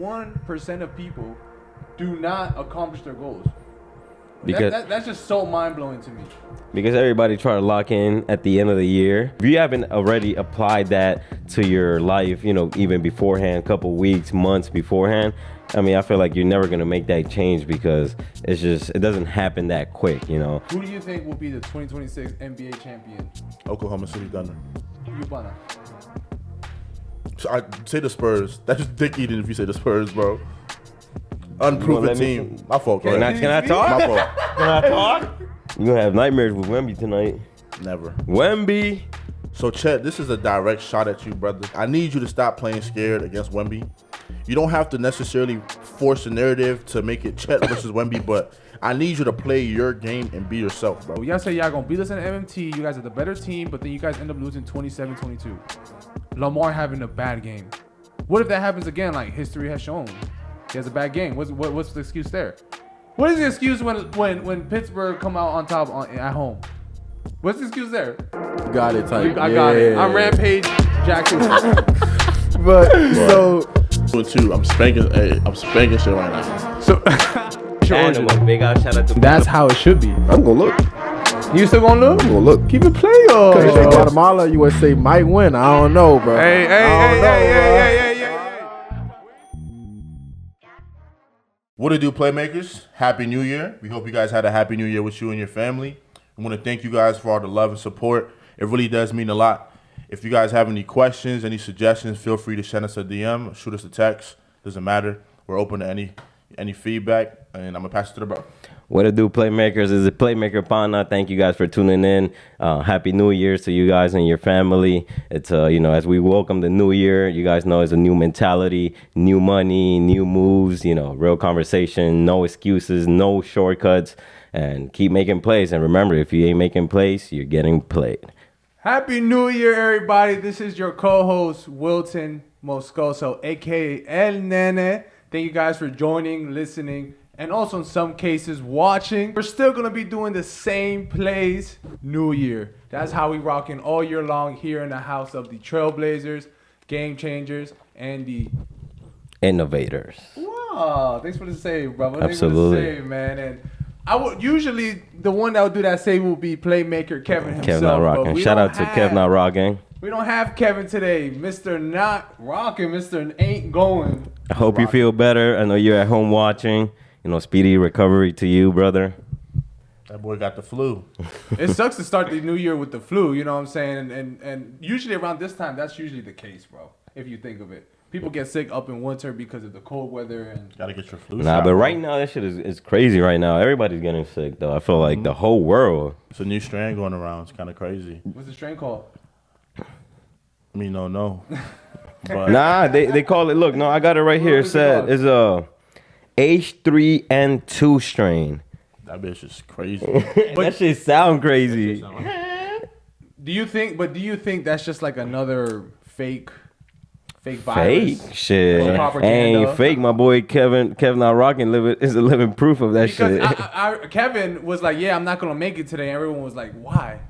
1% of people do not accomplish their goals. Because That's just so mind-blowing to me. Because everybody try to lock in at the end of the year. If you haven't already applied that to your life, even beforehand, couple weeks, months beforehand, I mean, I feel like you're never going to make that change because it doesn't happen that quick, Who do you think will be the 2026 NBA champion? Oklahoma City Thunder. Yubana. So I'd say the Spurs. That's just dick eating if you say the Spurs, bro. Unproven team. My fault. Can I talk? My fault. Can I talk? You're going to have nightmares with Wemby tonight. Never. Wemby. So, Chet, this is a direct shot at you, brother. I need you to stop playing scared against Wemby. You don't have to necessarily force a narrative to make it Chet versus Wemby, but I need you to play your game and be yourself, bro. Y'all say y'all going to beat us in the MMT. You guys are the better team, but then you guys end up losing 27-22. Lamar having a bad game. What if that happens again like history has shown? He has a bad game. What's the excuse there? What is the excuse when Pittsburgh come out on top at home? What's the excuse there? Got it, type. I got it. I'm Rampage Jackson. But so 2-2. I'm spanking shit right now. So And a big out shout out to that's how it should be. I'm gonna look. You still gonna look? I'm gonna look. Keep it playoff. Because they say Guatemala, USA might win. I don't know, bro. Hey. What it do, Playmakers? Happy New Year. We hope you guys had a happy New Year with you and your family. I want to thank you guys for all the love and support. It really does mean a lot. If you guys have any questions, any suggestions, feel free to send us a DM, shoot us a text. Doesn't matter. We're open to any feedback, and I'm going to pass it to the bro. What it do, Playmakers? Is it Playmaker Pana? Thank you guys for tuning in. Happy New Year's to you guys and your family. It's as we welcome the new year, you guys know it's a new mentality, new money, new moves. Real conversation, no excuses, no shortcuts, and keep making plays. And remember, if you ain't making plays, you're getting played. Happy New Year, everybody. This is your co-host, Wilton Moscoso, a.k.a. El Nene. Thank you guys for joining, listening, and also in some cases watching. We're still going to be doing the same plays New Year. That's how we rocking all year long here in the house of the Trailblazers, Game Changers, and the Innovators. Wow, thanks for the save, brother. Absolutely. Thanks for the save, man. And I would usually the one that would do that save will be Playmaker Kevin himself. Kev Not Rocking. Shout out to Kev Not Rocking. We don't have Kevin today. Mr. Not Rocking, Mr. Ain't Going. I hope you feel better. I know you're at home watching. Speedy recovery to you, brother. That boy got the flu. It sucks to start the new year with the flu, you know what I'm saying? And usually around this time, that's usually the case, bro, if you think of it. People get sick up in winter because of the cold weather. And Gotta get your flu Nah, shot, but bro. right now, that shit is crazy right now. Everybody's getting sick, though. I feel like the whole world. It's a new strand going around. It's kind of crazy. what's the strain called? I mean, no. But Nah, they call it. Look, no, I got it right here. It said it's a H3N2 strain. that bitch is crazy. That shit sound crazy. Do you think that's just like another fake virus? Fake shit. Or propaganda? Ain't fake. My boy Kevin Not Rocking is a living proof of that Because shit. Kevin was like, yeah, I'm not going to make it today. And everyone was like, why?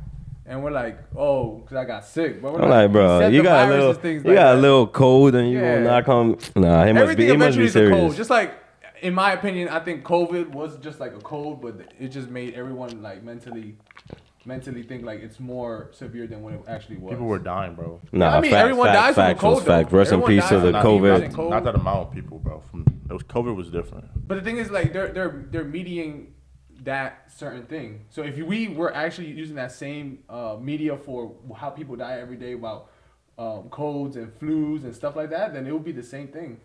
And we're like, oh, because I got sick. But we're I'm like, bro, you got a little cold and you Yeah. gonna knock on. Nah, it must be eventually is a serious. cold. Just like, in my opinion, I think COVID was just like a cold, but it just made everyone like mentally think like it's more severe than what it actually was. People were dying, bro. Nah, I mean, everyone dies from a cold, though. Rest in Everyone peace dies to the from COVID. cold. Not that amount of people, bro. COVID was different. But the thing is, like, they're mediating that certain thing. So if we were actually using that same media for how people die every day about colds and flus and stuff like that, then it would be the same thing.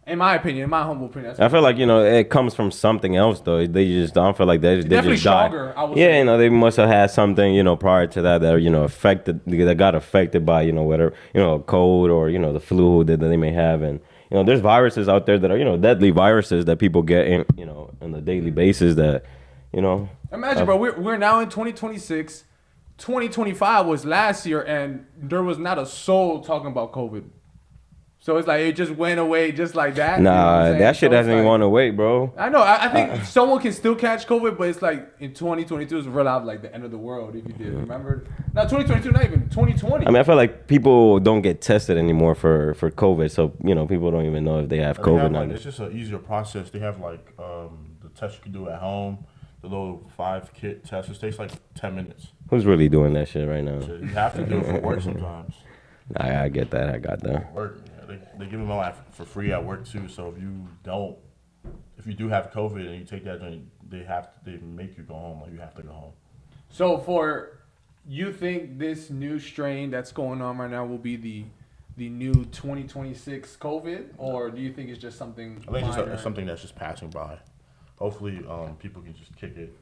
In my opinion, in my humble opinion. I feel like, it comes from something else, though. They just don't feel like they definitely just died. stronger, I would Yeah, say. they must have had something, prior to that, affected, that got affected by, whatever, a cold or, the flu that they may have. And, there's viruses out there that are, deadly viruses that people get in, on a daily basis that, Imagine, bro, we're now in 2026. 2025 was last year, and there was not a soul talking about COVID. So it's like it just went away just like that. You know what Nah, I'm saying? that shit So it's doesn't even like- want to wait, bro. I know. I think someone can still catch COVID, but it's like in 2022 it's real out like the end of the world if you did. Remember? Not 2022, not even 2020. I mean, I feel like people don't get tested anymore for COVID, so people don't even know if they have COVID. Like, it's just an easier process. They have like the test you can do at home, the little 5-kit test. It takes like 10 minutes. Who's really doing that shit right now? So you have to do it for work sometimes. I get that. I got that. Work. Yeah, they give them out for free at work too. So if you do have COVID and you take that, then they make you go home. Like you have to go home. So you think this new strain that's going on right now will be the new 2026 COVID, or do you think it's just something? I think minor it's something that's just passing by. Hopefully, people can just kick it.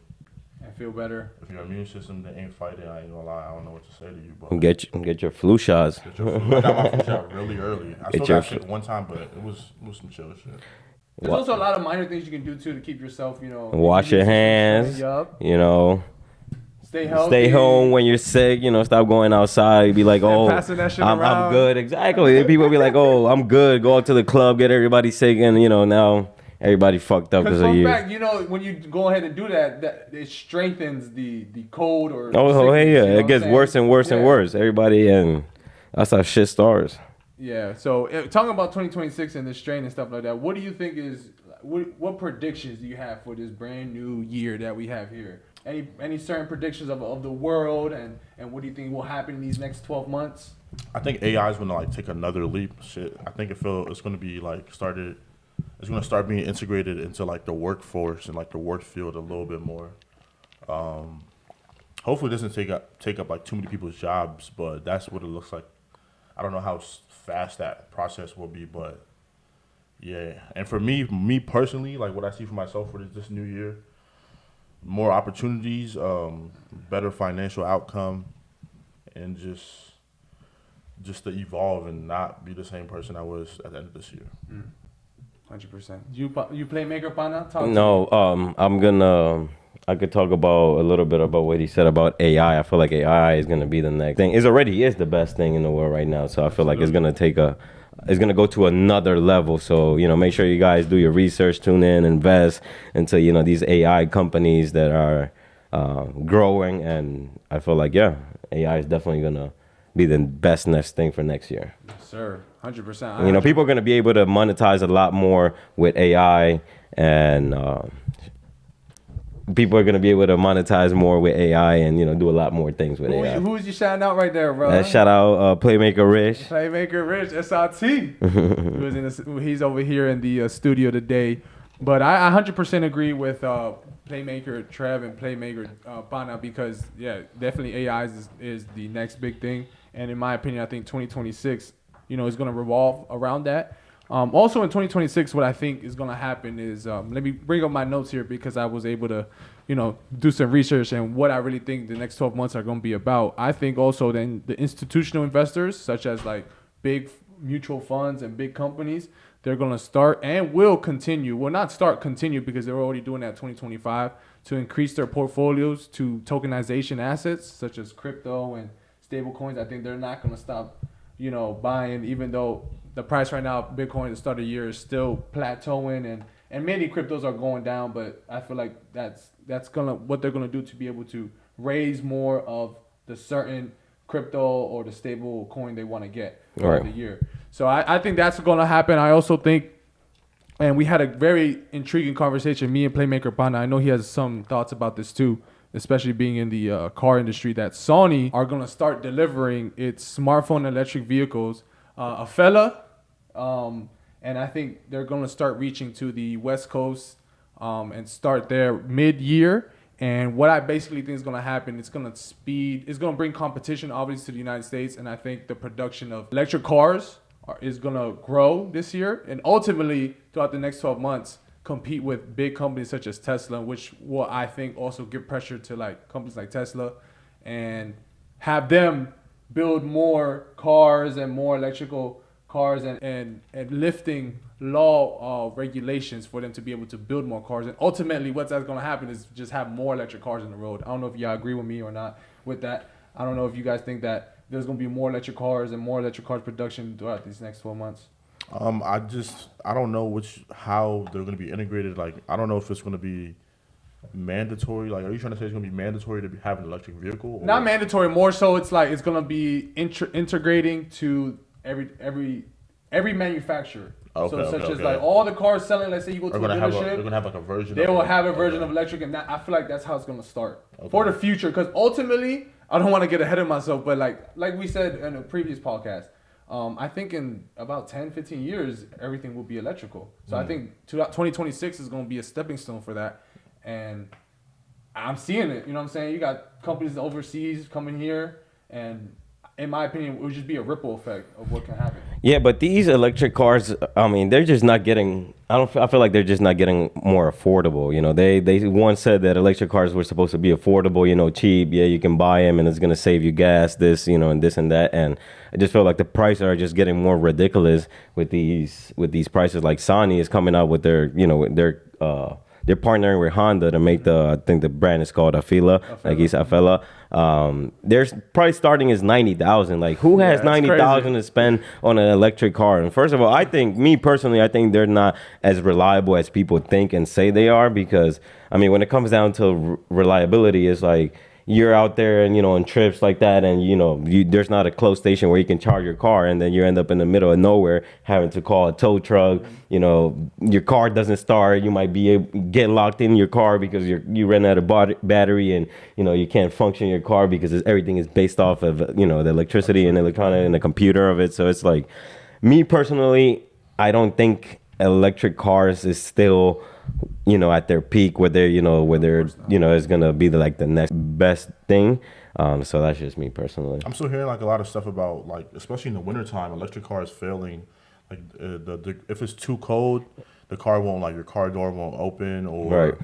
and feel better. If your immune system that ain't fighting, I ain't gonna lie. I don't know what to say to you, but Get your flu shots. get your flu. I got my flu shot really early. I Get still your got shit one time, but it was some chill shit. There's also a lot of minor things you can do too to keep yourself, Wash your hands. Up. Stay healthy. Stay home when you're sick. Stop going outside. Be like, oh, passing that shit I'm around. good. Exactly. People be like, oh, I'm good. Go out to the club, get everybody sick, and now everybody fucked up Because because of you. fun fact, when you go ahead and do that it strengthens the cold or. Oh, sickness, hey, yeah. you know It what gets I'm worse and worse and Yeah. worse. Everybody, and that's how shit starts. Yeah. So talking about 2026 and the strain and stuff like that, what do you think what predictions do you have for this brand new year that we have here? Any certain predictions of the world and what do you think will happen in these next 12 months? I think AI is gonna take another leap. Shit, I think it's gonna be it's gonna start being integrated into the workforce and the work field a little bit more. Hopefully, it doesn't take up too many people's jobs, but that's what it looks like. I don't know how fast that process will be, but yeah. And for me personally, what I see for myself for this new year, more opportunities, better financial outcome, and just to evolve and not be the same person I was at the end of this year. 100%. You Playmaker Pana? Talk to me. No, I could talk about a little bit about what he said about AI. I feel like AI is gonna be the next thing. It already is the best thing in the world right now. So I feel like it's gonna go to another level. So make sure you guys do your research, tune in, invest into these AI companies that are growing. And I feel like AI is definitely gonna be the best next thing for next year. Yes, sir. 100%. People are gonna be able to monetize a lot more with AI, and people are gonna be able to monetize more with AI, and do a lot more things with AI. Who's you shouting out right there, bro? Shout out Playmaker Rich. Playmaker Rich, SRT. He's over here in the studio today. But I 100% agree with Playmaker Trev and Playmaker Pana because, definitely AI is the next big thing. And in my opinion, I think 2026, is going to revolve around that. Also in 2026, what I think is going to happen is, let me bring up my notes here because I was able to, do some research and what I really think the next 12 months are going to be about. I think also then the institutional investors, such as big mutual funds and big companies, they're going to start and will continue. Well, not start, continue because they're already doing that in 2025 to increase their portfolios to tokenization assets such as crypto and stable coins. I think they're not going to stop, buying, even though the price right now, Bitcoin at the start of the year is still plateauing and many cryptos are going down. But I feel like that's what they're gonna do to be able to raise more of the certain crypto or the stable coin they want to get throughout the year. So I think that's gonna happen. I also think, and we had a very intriguing conversation, me and Playmaker Pana. I know he has some thoughts about this too, especially being in the car industry, that Sony are gonna start delivering its smartphone electric vehicles. A fella, and I think they're going to start reaching to the West Coast and start there mid-year. And what I basically think is going to happen, it's going to bring competition, obviously, to the United States. And I think the production of electric cars is going to grow this year. And ultimately, throughout the next 12 months, compete with big companies such as Tesla, which will, I think, also give pressure to companies like Tesla and have them build more cars and more electrical cars and lifting law regulations for them to be able to build more cars. And ultimately, what's going to happen is just have more electric cars on the road. I don't know if y'all agree with me or not with that. I don't know if you guys think that there's going to be more electric cars and more electric cars production throughout these next 12 months. I don't know how they're going to be integrated. Like, I don't know if it's going to be mandatory. Like, are you trying to say it's going to be mandatory to have an electric vehicle? Or? Not mandatory. More so, it's like it's going to be integrating to every manufacturer. Okay, Such as like all the cars selling. Let's say you go to a dealership, they're gonna have like a version. They will have a version of electric, and I feel like that's how it's gonna start for the future. Because ultimately, I don't want to get ahead of myself, but like we said in a previous podcast, I think in about 10, 15 years, everything will be electrical. So I think 2026 is gonna be a stepping stone for that, and I'm seeing it. You know what I'm saying? You got companies overseas coming here, and in my opinion, it would just be a ripple effect of what can happen. Yeah, but these electric cars, I mean, they're just not getting. I feel like they're just not getting more affordable. You know, they once said that electric cars were supposed to be affordable. You know, cheap. Yeah, you can buy them, and it's gonna save you gas. This, you know, and this and that. And I just feel like the prices are just getting more ridiculous with these prices. Like Sony is coming out with their, you know, they're partnering with Honda to make I think the brand is called Afila. Like he's Afela. Their price starting is $90,000. Like who has $90,000 to spend on an electric car? And first of all, I think they're not as reliable as people think and say they are, because I mean, when it comes down to reliability, it's like you're out there and, you know, on trips like that, and, you know, there's not a close station where you can charge your car, and then you end up in the middle of nowhere having to call a tow truck. You know, your car doesn't start. You might get locked in your car because you ran out of battery, and, you know, you can't function your car because everything is based off of, you know, the electricity and electronic and the computer of it. So it's like, me personally, I don't think electric cars is still, you know, at their peak where they're it's gonna be the next best thing. So that's just me personally. I'm still hearing like a lot of stuff about, like, especially in the wintertime, electric cars failing. Like if it's too cold, the car won't, like, your car door won't open, or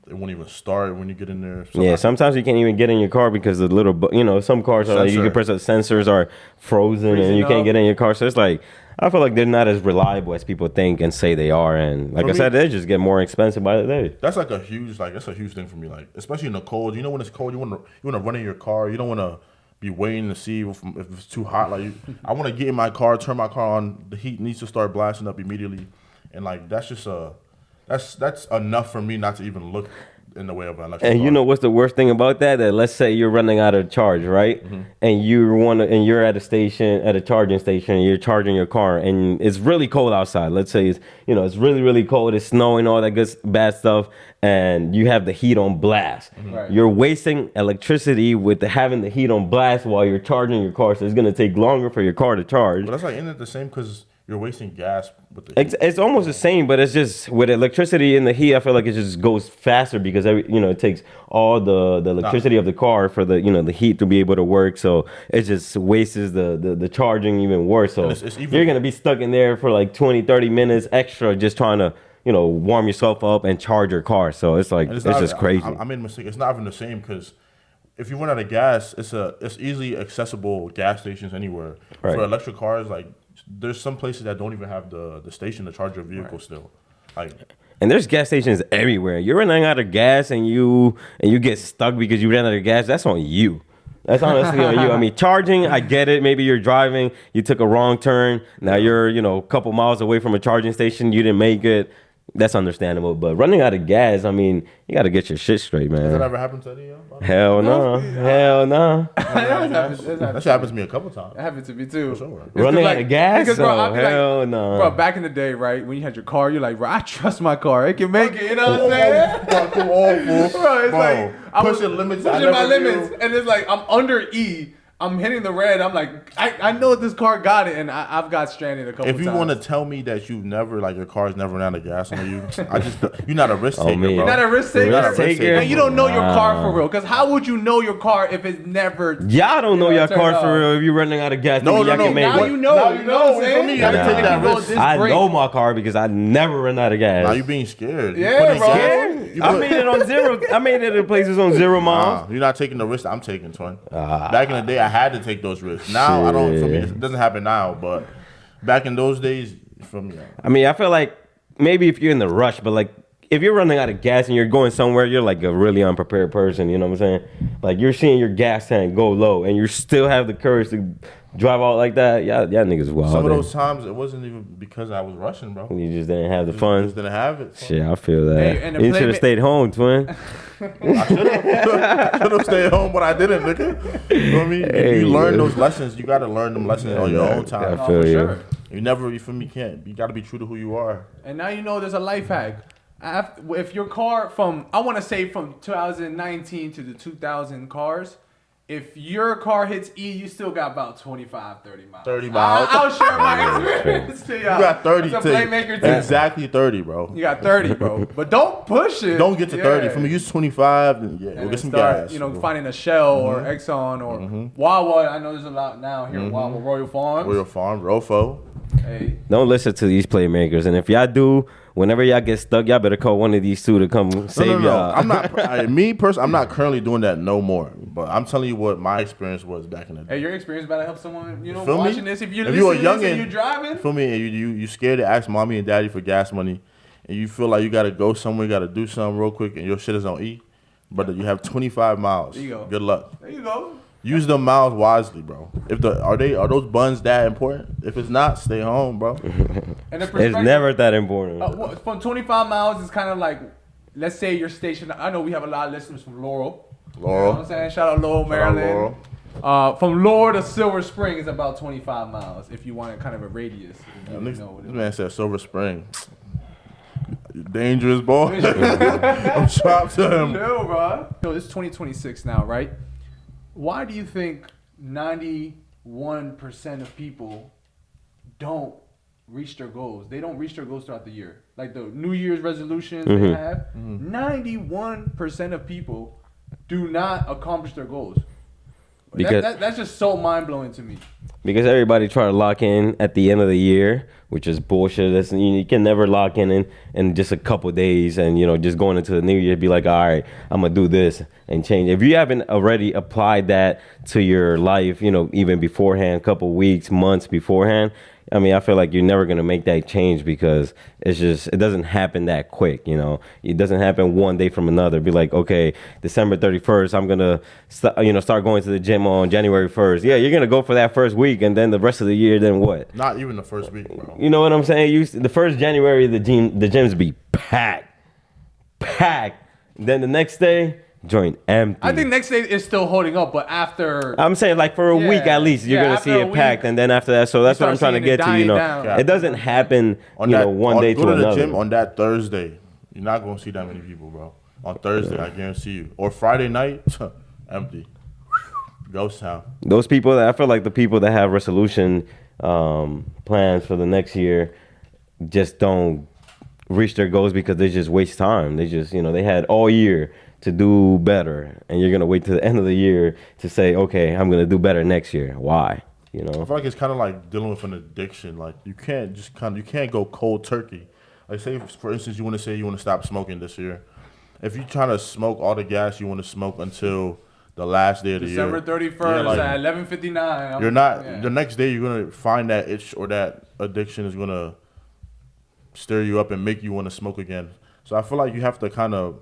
it won't even start when you get in there. So sometimes you can't even get in your car because the little, you know, some cars are like, you can press the sensors are frozen and you can't get in your car. So it's like, I feel like they're not as reliable as people think and say they are. And like I said, they just get more expensive by the day. That's like that's a huge thing for me. Like, especially in the cold, you know, when it's cold, you want to run in your car. You don't want to be waiting to see if it's too hot. Like, I want to get in my car, turn my car on. The heat needs to start blasting up immediately. And like, that's just that's enough for me not to even look in the way of an electric car. And you know what's the worst thing about that? That let's say you're running out of charge, right? Mm-hmm. And you're at a charging station, and you're charging your car, and it's really cold outside. Let's say it's really, really cold, it's snowing, all that bad stuff, and you have the heat on blast. Mm-hmm. Right. You're wasting electricity with having the heat on blast while you're charging your car, so it's gonna take longer for your car to charge. But that's like, isn't it the same? Because you're wasting gas with the heat. It's almost the same, but it's just with electricity in the heat, I feel like it just goes faster because it takes all the electricity of the car for the heat to be able to work. So it just wastes the charging even worse. So you're gonna be stuck in there for like 20-30 minutes extra just trying to warm yourself up and charge your car. So it's like it's just crazy. I made a mistake. It's not even the same, because if you run out of gas, it's easily accessible gas stations anywhere. Right. For electric cars, like, there's some places that don't even have the station to charge your vehicle still. Like, and there's gas stations everywhere. You're running out of gas and you get stuck because you ran out of gas. That's on you. That's honestly on you. I mean, charging, I get it. Maybe you're driving, you took a wrong turn. Now you're, a couple miles away from a charging station. You didn't make it. That's understandable. But running out of gas, I mean, you got to get your shit straight, man. Has that ever happened to any of y'all? Hell no. Hell no. That shit happens to me a couple times. It happened to me too. For sure. Running out of gas? Because, bro, hell no. Bro, back in the day, right, when you had your car, you're like, bro, I trust my car. It can make it. You know what I'm saying? Bro, it's like, I'm pushing my limits. And it's like, I'm under E. I'm hitting the red. I'm like, I know this car got it, and I've got stranded a couple times. If you want to tell me that you've never, like, your car's never ran out of gas on you, you're not a risk taker, bro. You're not a risk taker. And you don't know your car for real. Because how would you know your car if it's never? Y'all don't know your car for real if you're running out of gas. No. Now you know. Now you know. For me, you gotta take that risk. I know my car because I never run out of gas. Now you being scared. Yeah, bro. I made it on zero. I made it in places on 0 miles. You're not taking the risk I'm taking, twin. Back in the day, I had to take those risks. Now I don't. For me, it doesn't happen now, but back in those days, for me. I mean, I feel like maybe if you're in the rush, but like if you're running out of gas and you're going somewhere, you're like a really unprepared person. You know what I'm saying? Like you're seeing your gas tank go low, and you still have the courage to drive out like that. Yeah, niggas wild. Some of those times it wasn't even because I was rushing, bro. You just didn't have the funds. Just didn't have it. So. Shit, I feel that. Hey, and you should have stayed home, twin. I should have stayed home, but I didn't, nigga. You know what I mean? Hey, you learn those lessons. You got to learn them lessons on your own time. I feel you. Sure. You never, you feel me? You got to be true to who you are. And now you know there's a life hack. If your car from, I want to say from 2019 to the 2000 cars, if your car hits E, you still got about 25, 30 miles. 30 miles. I'll share my experience to y'all. You got 30 It's a too. Playmaker too. Exactly 30, bro. You got 30, bro. But don't push it. Don't get to 30. From use 25, and we'll And get some start, gas. you know, finding a Shell or Exxon or Wawa. I know there's a lot now here. Wawa, Royal Farms. Royal Farm, Rofo. Hey. Don't listen to these playmakers. And if y'all do, whenever y'all get stuck, y'all better call one of these two to come save y'all. I'm not. I'm not currently doing that no more. But I'm telling you what my experience was back in the day. Hey, your experience about to help someone, you know, Feel me? watching this. If you're If you listening a to this and youngin', you're driving. Feel me? And you scared to ask mommy and daddy for gas money, and you feel like you gotta go somewhere, you gotta do something real quick, and your shit is on E. Brother, you have 25 miles. There you go. Good luck. There you go. Use them miles wisely, bro. Are those buns that important? If it's not, stay home, bro. And the It's never that important. from 25 miles, it's kind of like, let's say you're stationed. I know we have a lot of listeners from Laurel. You know what I'm saying? Shout out Laurel, Shout out Maryland. Laurel. From Laurel to Silver Spring is about 25 miles if you want kind of a radius. If you This know what it man said Silver Spring. You dangerous, boy. I'm chopped to him. No, bro. So it's 2026 now, right? Why do you think 91% of people don't reach their goals? They don't reach their goals throughout the year. Like the New Year's resolutions they have, 91% of people do not accomplish their goals. Because That's just so mind-blowing to me. Because everybody try to lock in at the end of the year, which is bullshit. You can never lock in just a couple of days, and just going into the new year, be like, all right, I'm gonna do this and change. If you haven't already applied that to your life, even beforehand, couple weeks, months beforehand, I mean, I feel like you're never gonna make that change because it doesn't happen that quick. It doesn't happen one day from another. Be like, okay, December 31st, I'm gonna start going to the gym on January 1st. Yeah, you're gonna go for that first week, and then the rest of the year, then what? Not even the first week, bro. You know what I'm saying? The first January, the gyms be packed. Then the next day, joint empty. I think next day is still holding up, but after I'm saying like for a week at least, you're gonna see it packed, and then after that, so that's what I'm trying to get to. It doesn't happen, one day to another. Go to the gym on that Thursday. You're not gonna see that many people, bro. On Thursday, I guarantee you. Or Friday night, empty. Ghost town. Those people I feel like the people that have resolution plans for the next year just don't reach their goals because they just waste time. They just they had all year to do better, and you're gonna wait to the end of the year to say, okay, I'm gonna do better next year. Why? I feel like it's kind of like dealing with an addiction. Like you can't go cold turkey. Like say for instance, you want to stop smoking this year. If you're trying to smoke all the gas you want to smoke until the last day of the December year, 31st at 11:59. You're not. The next day you're gonna find that itch or that addiction is gonna stir you up and make you want to smoke again. So I feel like you have to kind of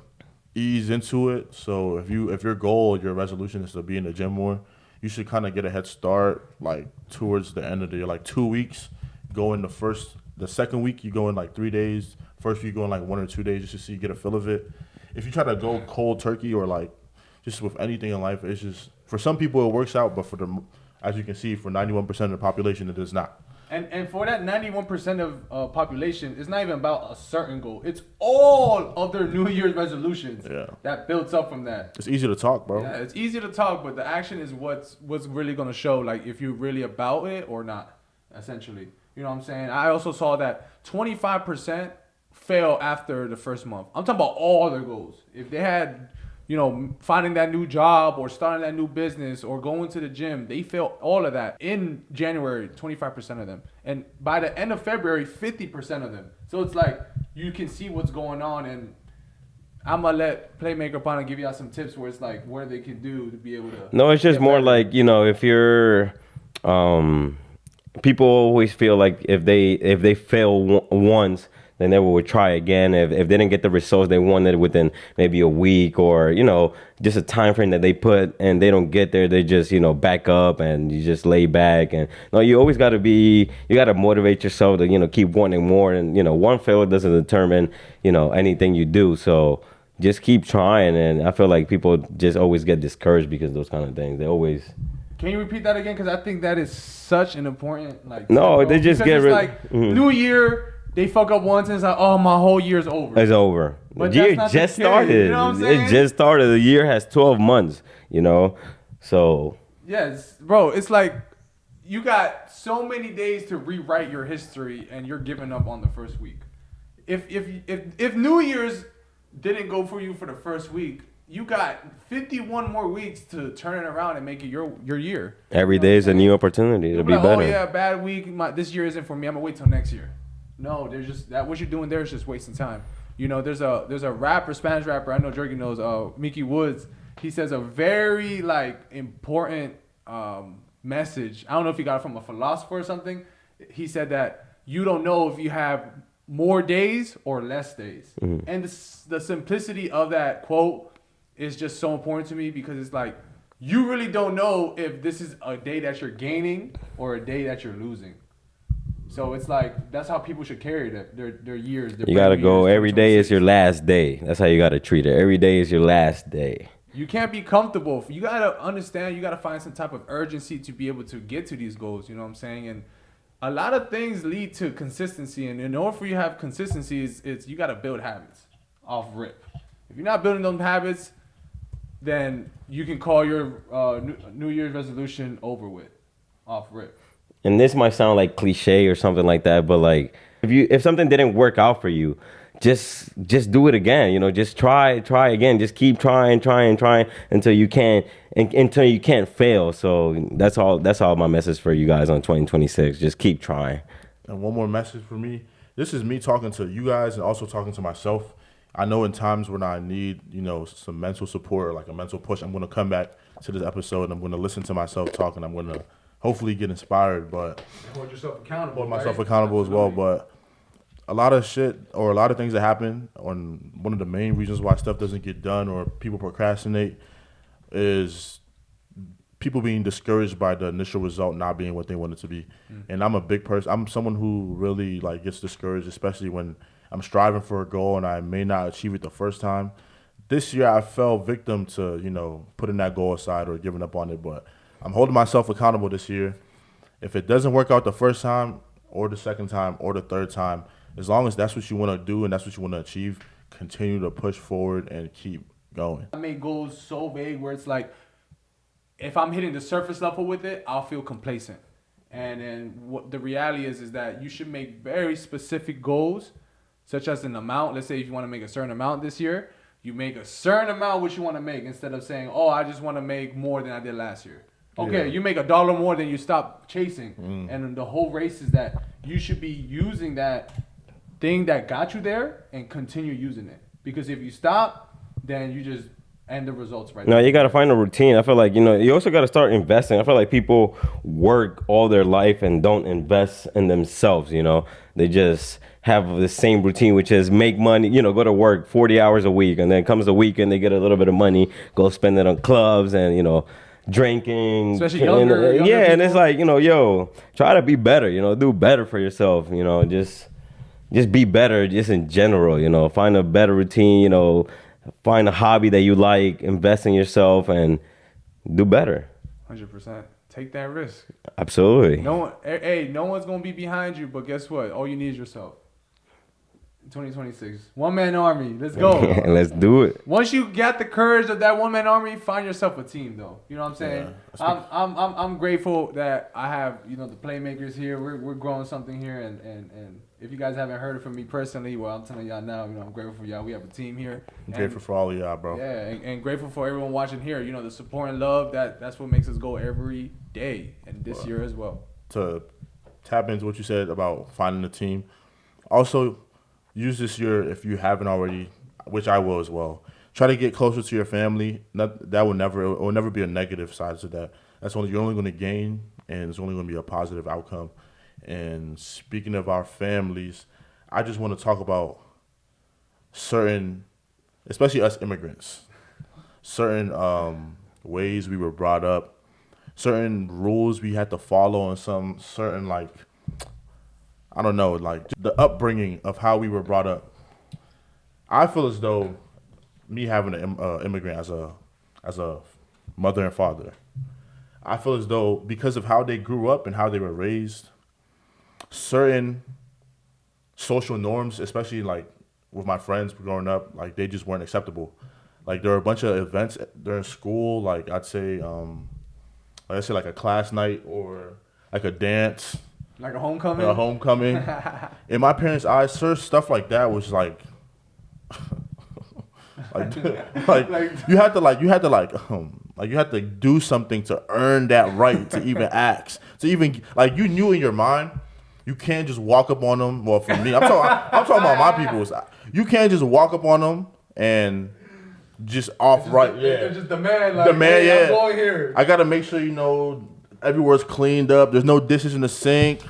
ease into it. So if your goal, your resolution is to be in the gym more, you should kind of get a head start like towards the end of the year, like 2 weeks. Go in the second week you go in like 3 days. First week you go in like 1 or 2 days just to see get a feel of it. If you try to go cold turkey or like just with anything in life, it's just for some people it works out, but as you can see, for 91% of the population it does not. And for that 91% of population, it's not even about a certain goal. It's all of their New Year's resolutions that builds up from that. It's easy to talk, bro. Yeah, it's easy to talk, but the action is what's really going to show, like, if you're really about it or not, essentially. You know what I'm saying? I also saw that 25% fail after the first month. I'm talking about all their goals. If they had, finding that new job or starting that new business or going to the gym, they failed all of that in January, 25% of them. And by the end of February, 50% of them. So it's like you can see what's going on, and I'm going to let Playmaker Pana give y'all some tips where it's like where they can do to be able to. No, it's just more better. Like, if you're people always feel like if they fail once, they never would try again. If they didn't get the results they wanted within maybe a week or, just a time frame that they put and they don't get there, they just, back up and you just lay back. And no, you always got to you got to motivate yourself to, keep wanting more. And, one failure doesn't determine, anything you do. So just keep trying. And I feel like people just always get discouraged because of those kind of things. They always... Can you repeat that again? Because I think that is such an important No, they just get rid. New Year, they fuck up once and it's like, oh, my whole year's over. It's over. But the year just started. You know what I'm saying? It just started. The year has 12 months. So. Yes, bro. It's like you got so many days to rewrite your history, and you're giving up on the first week. If New Year's didn't go for you for the first week, you got 51 more weeks to turn it around and make it your year. Every day is a new opportunity to be better. Oh yeah, bad week. This year isn't for me. I'm gonna wait till next year. No, there's just that. What you're doing there is just wasting time. There's a rapper, Spanish rapper. I know Jerky knows. Mickey Woods. He says a very important message. I don't know if he got it from a philosopher or something. He said that you don't know if you have more days or less days, and the simplicity of that quote is just so important to me because it's like you really don't know if this is a day that you're gaining or a day that you're losing. So it's like that's how people should carry their years. You gotta go. Every day is your last day. That's how you gotta treat it. Every day is your last day. You can't be comfortable. You gotta understand. You gotta find some type of urgency to be able to get to these goals. You know what I'm saying? And a lot of things lead to consistency. And in order for you to have consistency, it's you gotta build habits off rip. If you're not building those habits, then you can call your New Year's resolution over with, off rip. And this might sound like cliche or something like that, but if something didn't work out for you, just do it again. Just try again. Just keep trying until you can't fail. So that's all my message for you guys on 2026. Just keep trying. And one more message for me. This is me talking to you guys and also talking to myself. I know in times when I need, some mental support or like a mental push, I'm going to come back to this episode and I'm going to listen to myself talk and I'm going to hopefully get inspired, but hold yourself accountable. Hold myself accountable as well. But a lot of shit or a lot of things that happen, on one of the main reasons why stuff doesn't get done or people procrastinate is people being discouraged by the initial result not being what they want it to be. And I'm a big person. I'm someone who really gets discouraged, especially when I'm striving for a goal and I may not achieve it the first time. This year I fell victim to, putting that goal aside or giving up on it. But I'm holding myself accountable this year. If it doesn't work out the first time or the second time or the third time, as long as that's what you want to do and that's what you want to achieve, continue to push forward and keep going. I make goals so vague where it's like, if I'm hitting the surface level with it, I'll feel complacent. And then what the reality is that you should make very specific goals, such as an amount. Let's say if you want to make a certain amount this year, you make a certain amount what you want to make instead of saying, oh, I just want to make more than I did last year. Okay, you make $1 more than you stop chasing. And the whole race is that you should be using that thing that got you there and continue using it. Because if you stop, then you just end the results right now. there. You got to find a routine. I feel like, you also got to start investing. I feel like people work all their life and don't invest in themselves, They just have the same routine, which is make money, go to work 40 hours a week. And then comes the weekend, they get a little bit of money, go spend it on clubs and, drinking. Especially younger yeah, people. And it's like, try to be better, do better for yourself, just be better just in general, find a better routine, find a hobby that you like, invest in yourself and do better. 100%. Take that risk. Absolutely. No one's going to be behind you, but guess what? All you need is yourself. 2026. One man army. Let's go. Let's do it. Once you got the courage of that one man army, find yourself a team though. You know what I'm saying? Yeah, I'm grateful that I have, the Playmakers here. We're growing something here and if you guys haven't heard it from me personally, well, I'm telling y'all now, I'm grateful for y'all. We have a team here. I'm grateful for all of y'all, bro. Yeah, and grateful for everyone watching here. The support and love, that's what makes us go every day and this year as well. To tap into what you said about finding a team. Also, use this year, if you haven't already, which I will as well, try to get closer to your family. It will never be a negative side to that. You're only going to gain, and it's only going to be a positive outcome. And speaking of our families, I just want to talk about certain, especially us immigrants, certain ways we were brought up, certain rules we had to follow, and some certain like, I don't know, like the upbringing of how we were brought up. I feel as though me having an immigrant as a mother and father, I feel as though because of how they grew up and how they were raised, certain social norms, especially like with my friends growing up, like they just weren't acceptable. Like there were a bunch of events during school, like I'd say, like a class night or like a dance, Like a homecoming? a homecoming. In my parents' eyes, stuff like that was like, like you had to do something to earn that right to even ask, to even like you knew in your mind. You can't just walk up on them. Well, for me, I'm talking about my people's. You can't just walk up on them and just It's just the man, like, hey, yeah. I'm going here. I gotta make sure everywhere's cleaned up. There's no dishes in the sink.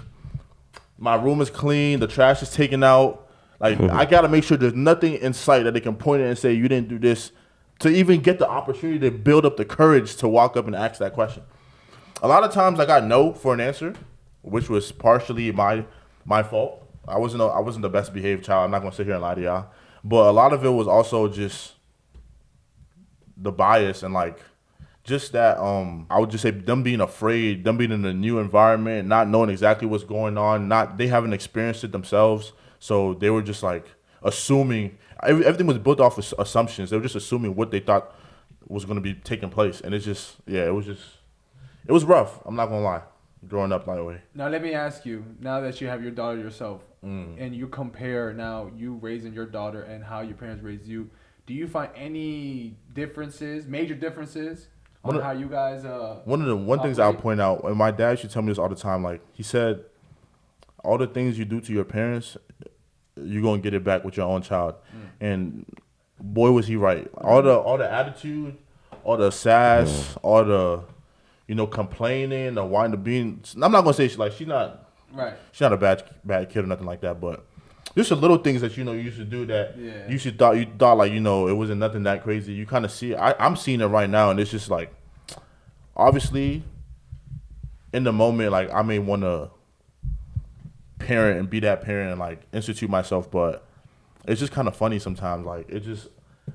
My room is clean. The trash is taken out. Like I gotta make sure there's nothing in sight that they can point at and say you didn't do this. To even get the opportunity to build up the courage to walk up and ask that question. A lot of times I got no for an answer, which was partially my fault. I wasn't the best behaved child. I'm not gonna sit here and lie to y'all, but a lot of it was also just the bias and like just that I would just say them being afraid, them being in a new environment, not knowing exactly what's going on, they haven't experienced it themselves, so they were just like assuming everything was built off of assumptions. They were just assuming what they thought was going to be taking place, and it was rough. I'm not gonna lie. Growing up that way. Now let me ask you, now that you have your daughter yourself, and you compare now you raising your daughter and how your parents raised you, do you find any differences, major differences, on how you guys one things I'll point out, and my dad used to tell me this all the time, like he said, all the things you do to your parents, you're gonna get it back with your own child. And boy was he right. All the attitude, all the sass, all the complaining, the whining, the being. I'm not gonna say she's not a bad kid or nothing like that, but just the little things that you used to do that you thought like it wasn't nothing that crazy. You kind of see it. I'm seeing it right now, and it's just like, obviously, in the moment, like I may want to parent and be that parent and like institute myself, but it's just kind of funny sometimes. Like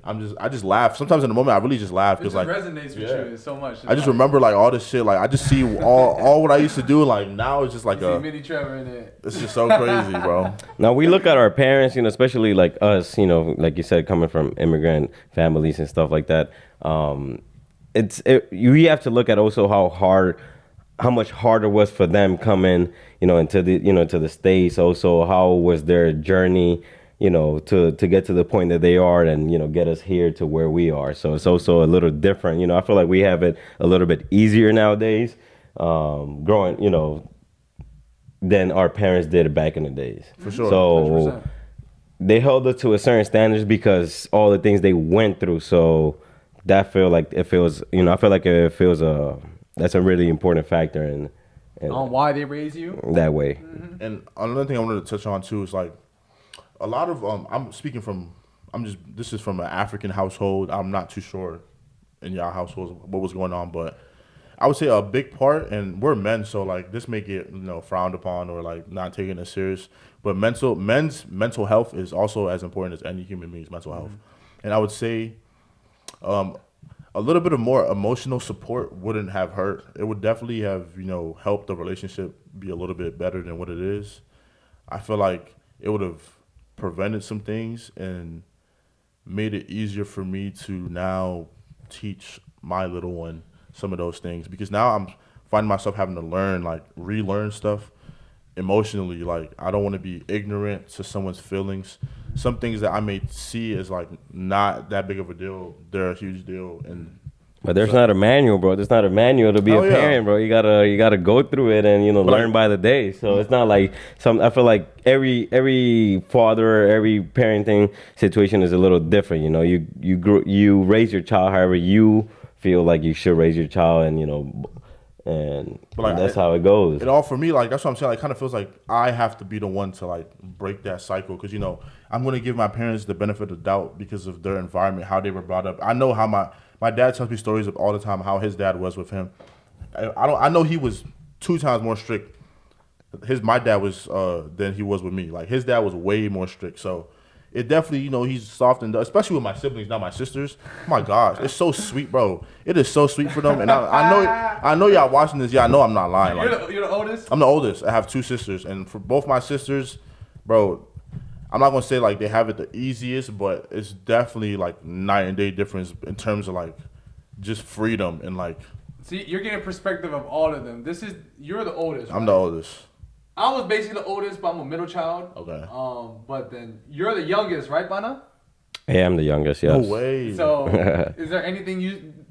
I just laugh. Sometimes in the moment, I really just laugh because like resonates with you so much. I just remember like all this shit. Like I just see all what I used to do. Like now it's just like mini Trevor in it. It's just so crazy, bro. Now we look at our parents, especially like us, like you said, coming from immigrant families and stuff like that. You have to look at also how much harder it was for them coming, into the States. Also, how was their journey, to get to the point that they are and, get us here to where we are. So it's also a little different. I feel like we have it a little bit easier nowadays, growing, than our parents did back in the days. For sure. So 100%. They held us to a certain standards because all the things they went through. So that feel like it feels, I feel like that's a really important factor in on why they raise you that way. Mm-hmm. And another thing I wanted to touch on too is like a lot of this is from an African household. I'm not too sure in y'all households what was going on, but I would say a big part, and we're men, so like this may get frowned upon or like not taken as serious, but men's mental health is also as important as any human being's mental health. And I would say a little bit of more emotional support wouldn't have hurt. It would definitely have, helped the relationship be a little bit better than what it is. I feel like it would have prevented some things and made it easier for me to now teach my little one some of those things, because now I'm finding myself having to relearn stuff emotionally. Like I don't want to be ignorant to someone's feelings. Some things that I may see as like not that big of a deal, they're a huge deal. But there's not a manual, bro. There's not a manual to be a parent, bro. You gotta go through it and learn by the day. So it's not like I feel like every father, every parenting situation is a little different. You raise your child however you feel like you should raise your child, and and But, like, that's how it goes. It all for me, like that's what I'm saying. Like, kind of feels like I have to be the one to like break that cycle because I'm gonna give my parents the benefit of the doubt because of their environment, how they were brought up. I know how my dad tells me stories of all the time how his dad was with him. I know he was 2 times more strict. My dad was than he was with me. Like his dad was way more strict. So it definitely, he's softened, especially with my siblings, not my sisters. Oh my gosh, it's so sweet, bro. It is so sweet for them. And I know y'all watching this. Y'all know I'm not lying. Like, You're the oldest? I'm the oldest. I have 2 sisters. And for both my sisters, bro, I'm not going to say like they have it the easiest, but it's definitely like night and day difference in terms of like just freedom and like. See, you're getting perspective of all of them. You're the oldest. I'm the oldest. I was basically the oldest, but I'm a middle child. Okay. But then you're the youngest, right, Bana? Yeah, I'm the youngest. Yes. No way. So, is there anything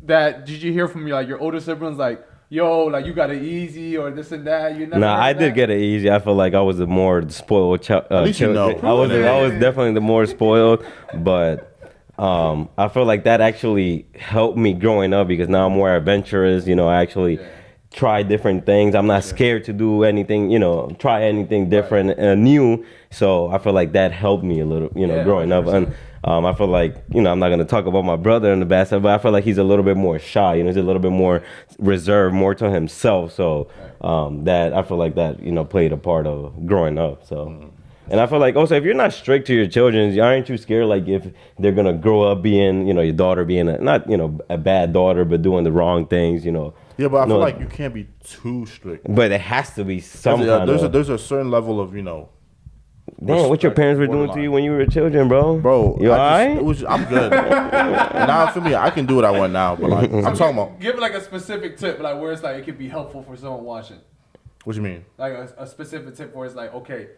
did you hear from your older siblings like, yo, like you got it easy or this and that? You never. Nah, I did get it easy. I feel like I was the more spoiled child. At least you know. I was definitely the more spoiled, but. I feel like that actually helped me growing up because now I'm more adventurous. I actually try different things. I'm not scared to do anything. Try anything different and new. So I feel like that helped me a little. Growing 100%. Up, and I feel like I'm not gonna talk about my brother in the basketball, but I feel like he's a little bit more shy. He's a little bit more reserved, more to himself. So that I feel like that played a part of growing up. So. Mm-hmm. And I feel like also if you're not strict to your children, aren't you scared like if they're gonna grow up being, your daughter being not a bad daughter but doing the wrong things, Yeah, but I feel like you can't be too strict. But it has to be some kind of. There's a certain level of Damn, what your parents were doing to you when you were children, bro? Bro, you alright? I'm good. Now for me, I can do what I want now, but like I'm talking about. Give like a specific tip, like where it's like it could be helpful for someone watching. What you mean? Like a specific tip where it's like, okay.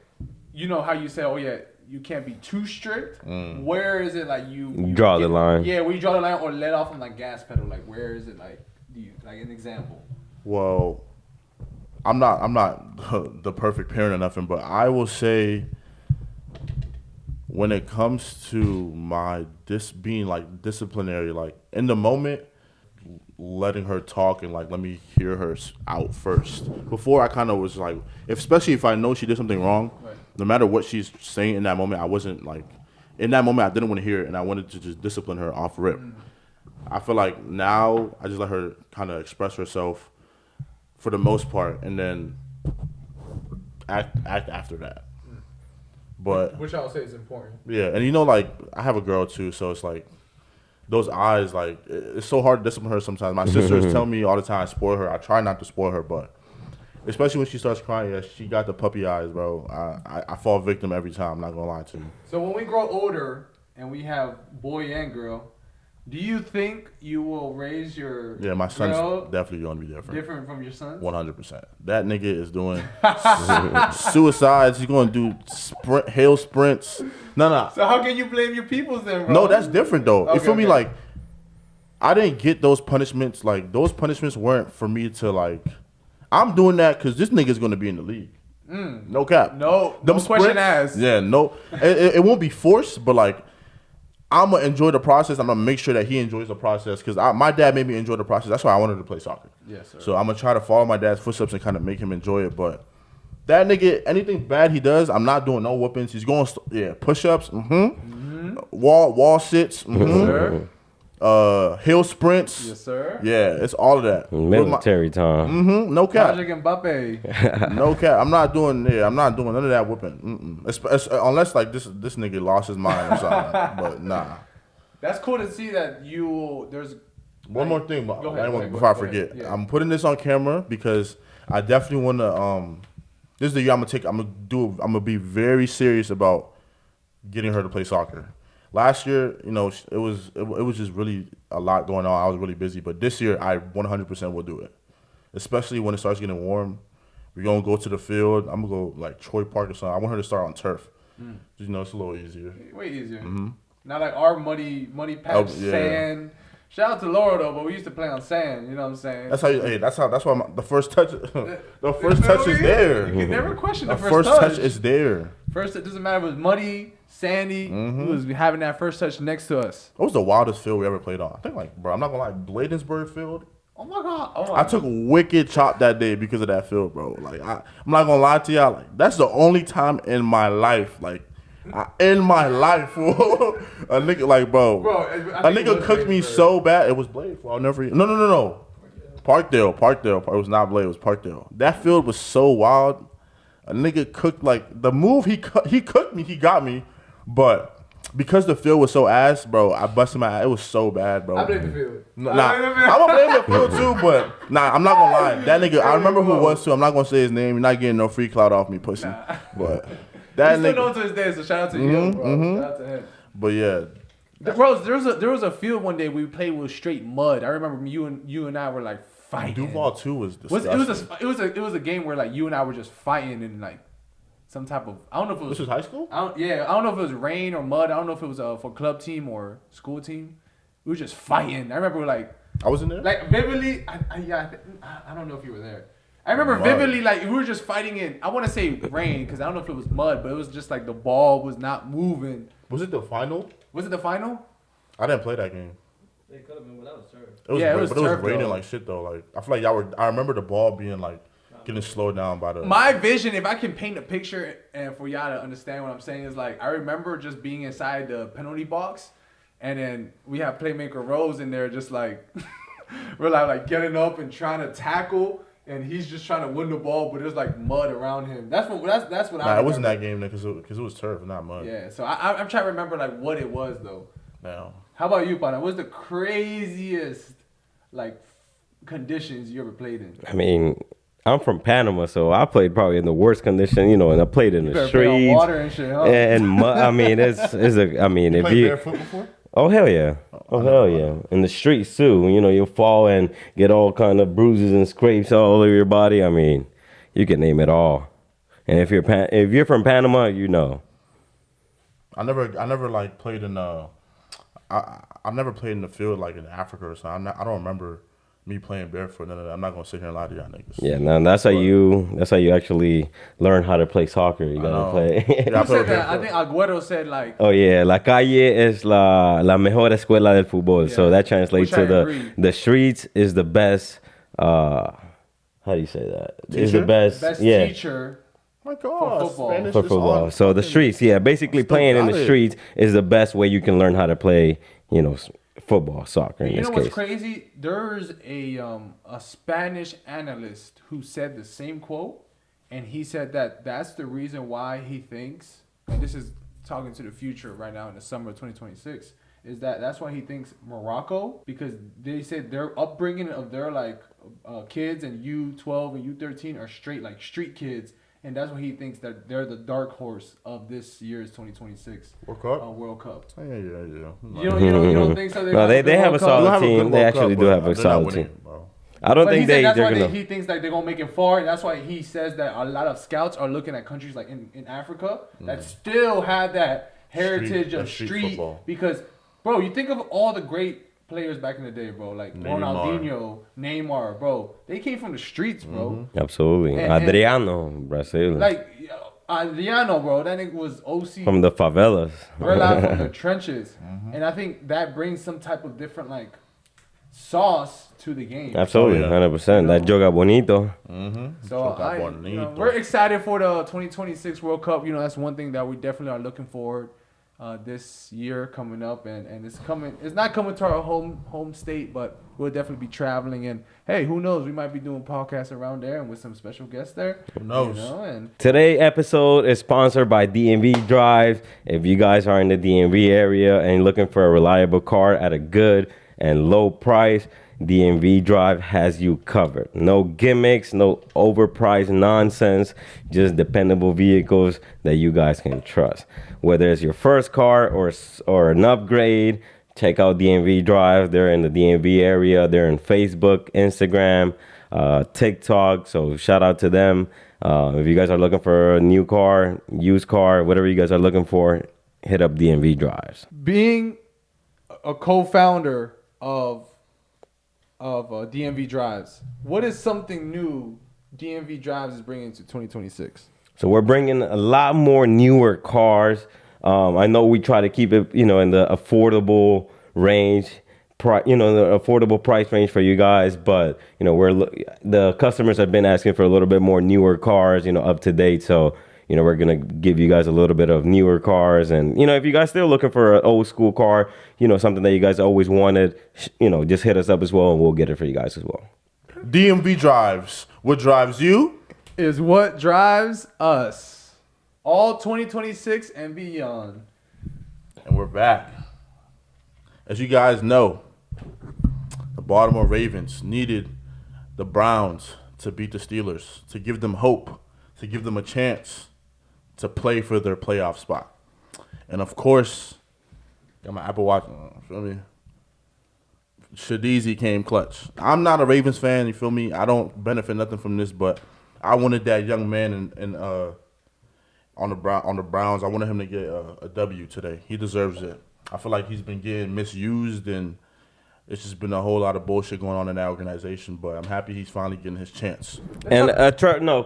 You know how you say, oh yeah, you can't be too strict. Where is it like you draw the line? Yeah, where you draw the line or let off on like gas pedal. Like where is it like? Like an example? Well, I'm not the perfect parent or nothing, but I will say when it comes to being like disciplinary, like in the moment, letting her talk and like let me hear her out first. Before I kind of was like, especially if I know she did something wrong. Right. No matter what she's saying in that moment, I wasn't like, in that moment I didn't want to hear it and I wanted to just discipline her off rip. I feel like now I just let her kind of express herself for the most part and then act after that. But which I would say is important. Yeah, and like I have a girl too, so it's like those eyes, like it's so hard to discipline her sometimes. My sisters tell me all the time I spoil her. I try not to spoil her, but especially when she starts crying, yeah, she got the puppy eyes, bro. I fall victim every time. I'm not gonna lie to you. So when we grow older and we have boy and girl, do you think you will raise your my son's definitely gonna be different. Different from your son? 100%. That nigga is doing suicides. He's gonna do hail sprints. No. So how can you blame your peoples then, bro? No, that's different though. You feel me? Like I didn't get those punishments. Like those punishments weren't for me to like. I'm doing that because this nigga's gonna be in the league. No cap. No question asked. Yeah, no. It won't be forced, but like I'm gonna enjoy the process. I'm gonna make sure that he enjoys the process because my dad made me enjoy the process. That's why I wanted to play soccer. Yes, sir. So I'm gonna try to follow my dad's footsteps and kind of make him enjoy it. But that nigga, anything bad he does, I'm not doing no whoopings. He's going push-ups. Wall sits. Sir. Hill sprints. Yes, sir. Yeah, it's all of that. Military time. No cap. Magic Mbappe. No cap. I'm not doing none of that whooping. Unless like this nigga lost his mind or something. But nah. That's cool to see that there's one more thing, but before I forget. Yeah. I'm putting this on camera because I definitely want to. This is the year I'm gonna be very serious about getting her to play soccer. Last year, it was just really a lot going on. I was really busy, but this year I 100% will do it. Especially when it starts getting warm. We're gonna go to the field. I'm gonna go like Troy Park or something. I want her to start on turf. It's a little easier. Way easier. Not like our muddy patch sand. Shout out to Laura though, but we used to play on sand. You know what I'm saying? That's how. That's why the first touch. The first touch is there. You can never question the first touch is there. First, it doesn't matter if it was muddy, sandy. Who was having that first touch next to us? What was the wildest field we ever played on? I think bro, I'm not gonna lie, Bladensburg Field. Oh my god! Oh I took wicked chop that day because of that field, bro. Like I'm not gonna lie to y'all. Like that's the only time in my life, a nigga like, bro, a nigga cooked me so bad. It was Blade. I'll never. No. Parkdale. It was not Blade. It was Parkdale. That field was so wild. A nigga cooked like the move. He cooked me. He got me, but. Because the field was so ass, bro, I busted my ass. It was so bad, bro. I blame the field. I'm gonna blame the field too, but I'm not gonna lie. That nigga, I remember who it was too. I'm not gonna say his name. You're not getting no free clout off me, pussy. But that He's nigga, still known to his day, so shout out to him, bro. Shout out to him. But yeah, Bro, there was a field one day we played with straight mud. I remember you and I were like fighting. Duval 2 was disgusting. It was a game where like you and I were just fighting and like some type of, I don't know if it was. This was high school? I don't know if it was rain or mud. I don't know if it was for club team or school team. We were just fighting. I remember like. I was in there? Like vividly, I don't know if you were there. I remember vividly like we were just fighting in, I want to say rain because I don't know if it was mud, but it was just like the ball was not moving. Was it the final? Was it the final? I didn't play that game. It could have been, but that was turf. It was, Yeah, it was but it was turf, raining though. like shit though. Like I feel like y'all were. I remember the ball being like getting slowed down by the. My vision, if I can paint a picture and for y'all to understand what I'm saying, is like I remember just being inside the penalty box, and then we have Playmaker Rose in there, just like we're like getting up and trying to tackle, and he's just trying to win the ball, but there's like mud around him. That's what I. Nah, remember. it wasn't that game because it was turf, not mud. Yeah, so I'm trying to remember like what it was though. Now. How about you, Pana? What's the craziest like conditions you ever played in? I mean, I'm from Panama, so I played probably in the worst condition, you know, and I played in the Play on streets. water and shit, huh? And I mean, I mean, You if played you, barefoot before? oh hell yeah, in the streets too. You know, you'll fall and get all kind of bruises and scrapes all over your body. I mean, you can name it all. And if you're from Panama, you know. I never like played in I've never played in the field like in Africa or something. I don't remember me playing barefoot. None of that. I'm not gonna sit here and lie to y'all niggas. Yeah, no, that's how you actually learn how to play soccer. You gotta play. Yeah, Who said that? I think Agüero said like. Oh yeah, la calle es la mejor escuela del fútbol. So that translates Which I to agree. the streets is the best. How do you say that? Is the Teacher? best. Teacher. My God, For football. Spanish For is football. on So the fucking- streets, yeah, basically Still playing in got the it. streets is the best way you can learn how to play, you know, football, soccer in You this know what's case. crazy? There's a Spanish analyst who said the same quote, and he said that that's the reason why he thinks, and this is talking to the future right now in the summer of 2026, is that's why he thinks Morocco, because they said their upbringing of their like kids and U12 and U13 are straight like street kids. And that's why he thinks that they're the dark horse of this year's 2026 World Cup? World Cup. Yeah. You don't think so? No, they have a They'll solid have a team. good They World Cup, actually do but have a they're not solid winning, team. bro. I don't But think he said that's they're why gonna. he thinks like they're gonna make it far, and that's why he says that a lot of scouts are looking at countries like in Africa that still have that heritage of street street. football. Because, bro, you think of all the great players back in the day, bro, like Ronaldinho, Neymar, bro, they came from the streets, bro. Absolutely, And- Adriano, Brazil, Like Adriano, bro, that nigga was OC. from the favelas. Right out from the trenches, and I think that brings some type of different like sauce to the game. Absolutely, Oh, yeah. 100%. That joga bonito. So we're excited for the 2026 World Cup. You know, that's one thing that we definitely are looking forward this year coming up, and it's coming. It's not coming to our home state, but we'll definitely be traveling. And hey, who knows? We might be doing podcasts around there and with some special guests there. Who knows? You know, and Today's episode is sponsored by DMV Drives. If you guys are in the DMV area and looking for a reliable car at a good and low price, DMV Drive has you covered. No gimmicks, no overpriced nonsense, just dependable vehicles that you guys can trust. Whether it's your first car or an upgrade, check out DMV Drive. They're in the DMV area. They're in Facebook, Instagram, TikTok. So shout out to them. If you guys are looking for a new car, used car, whatever you guys are looking for, hit up DMV Drives. being a co-founder of DMV Drives, what is something new DMV Drives is bringing to 2026? So we're bringing a lot more newer cars. I know we try to keep it, you know, in the affordable range. the affordable price range for you guys, but the customers have been asking for a little bit more newer cars, up to date. So we're gonna give you guys a little bit of newer cars, and if you guys still looking for an old school car, something that you guys always wanted, just hit us up as well, and we'll get it for you guys as well. DMV Drives. What drives you? Is what drives us. All 2026 and beyond. And we're back. As you guys know, the Baltimore Ravens needed the Browns to beat the Steelers, to give them hope, to give them a chance to play for their playoff spot. And of course, got my Apple Watch on, feel me? Shadizi came clutch. I'm not a Ravens fan, you feel me? I don't benefit nothing from this, but I wanted that young man on the Browns. I wanted him to get a W today. He deserves it. I feel like he's been getting misused, and it's just been a whole lot of bullshit going on in that organization. But I'm happy he's finally getting his chance. And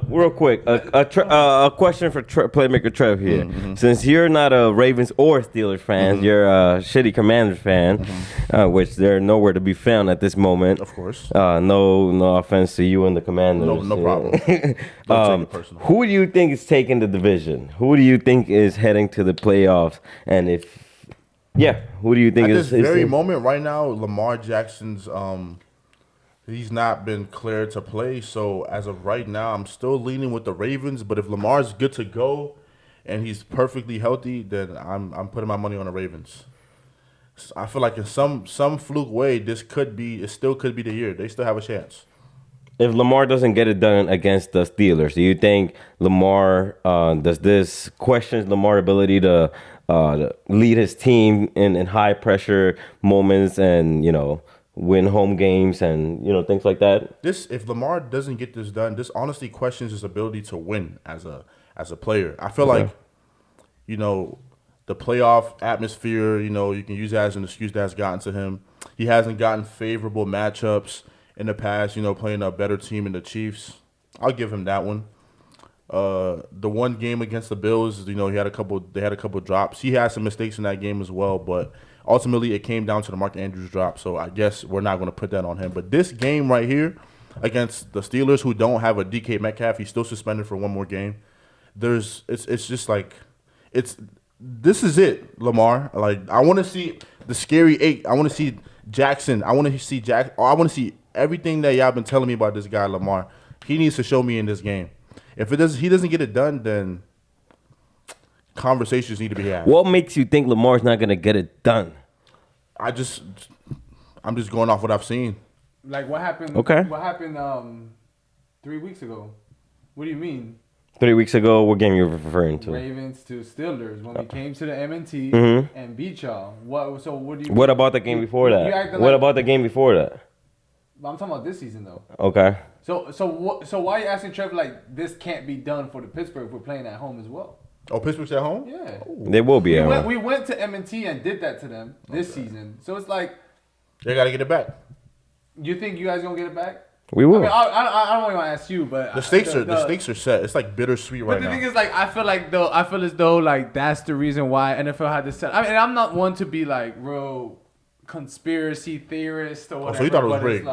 real quick, a question for Playmaker Trev here. Mm-hmm. Since you're not a Ravens or Steelers fan, mm-hmm. you're a shitty Commanders fan, mm-hmm. which they're nowhere to be found at this moment. Of course. No offense to you and the Commanders. No problem. Don't take it personal. Who do you think is taking the division? Who do you think is heading to the playoffs? And who do you think at is this very moment right now? Lamar Jackson's he's not been cleared to play. So as of right now, I'm still leaning with the Ravens. But if Lamar's good to go and he's perfectly healthy, then I'm putting my money on the Ravens. I feel like in some fluke way, it still could be the year. They still have a chance. If Lamar doesn't get it done against the Steelers, do you think Lamar does this questions Lamar's ability to lead his team in high pressure moments and win home games and things like that? If Lamar doesn't get this done, this honestly questions his ability to win as a player. I feel like the playoff atmosphere, you can use that as an excuse that has gotten to him. He hasn't gotten favorable matchups in the past, playing a better team in the Chiefs. I'll give him that one. The one game against the Bills, they had a couple drops. He had some mistakes in that game as well, but ultimately it came down to the Mark Andrews drop. So I guess we're not going to put that on him. But this game right here against the Steelers, who don't have a DK Metcalf, he's still suspended for one more game. This is it, Lamar. Like, I want to see the scary eight. I want to see Jackson. I want to see everything that y'all been telling me about this guy, Lamar. He needs to show me in this game. If he doesn't get it done, then conversations need to be had. What makes you think Lamar's not gonna get it done? I'm just going off what I've seen. Like what happened? Okay. What happened 3 weeks ago? What do you mean? 3 weeks ago, what game you're referring to? Ravens to Steelers when we came to the M&T mm-hmm. and beat y'all. What about the game before that? What about the game before that? I'm talking about this season though. Okay. So why are you asking Trevor like this can't be done for the Pittsburgh if we're playing at home as well? Oh, Pittsburgh's at home? Yeah. They will be at home. We went to M&T and did that to them this season. So it's like they got to get it back. You think you guys gonna get it back? We will. I don't want to ask you, but the stakes are set. It's like bittersweet right now. But the thing is, like, I feel as though like that's the reason why NFL had to set. I mean, I'm not one to be like real conspiracy theorist or whatever. So you thought it was rigged?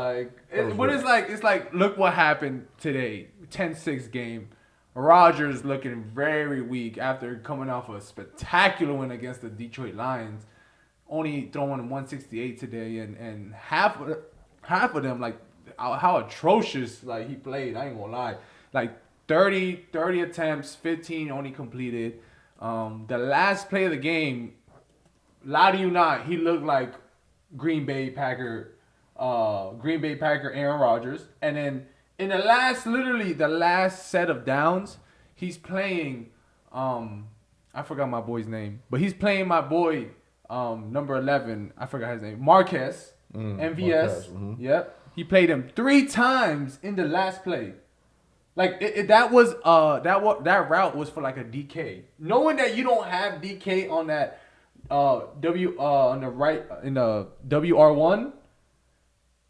It's like look what happened today, 10-6 game. Rodgers looking very weak after coming off a spectacular win against the Detroit Lions, only throwing 168 today, and half of them like. How atrocious like he played. I ain't gonna lie. Like 30 attempts, 15 only completed. The last play of the game, lie to you not, he looked like Green Bay Packer Aaron Rodgers. And then in the last set of downs, he's playing I forgot my boy's name, but he's playing my boy number 11. I forgot his name. Marquez. MVS. Marquez, mm-hmm. Yep. He played him 3 times in the last play. Like that route was for like a DK. Knowing that you don't have DK on that on the right in the WR1,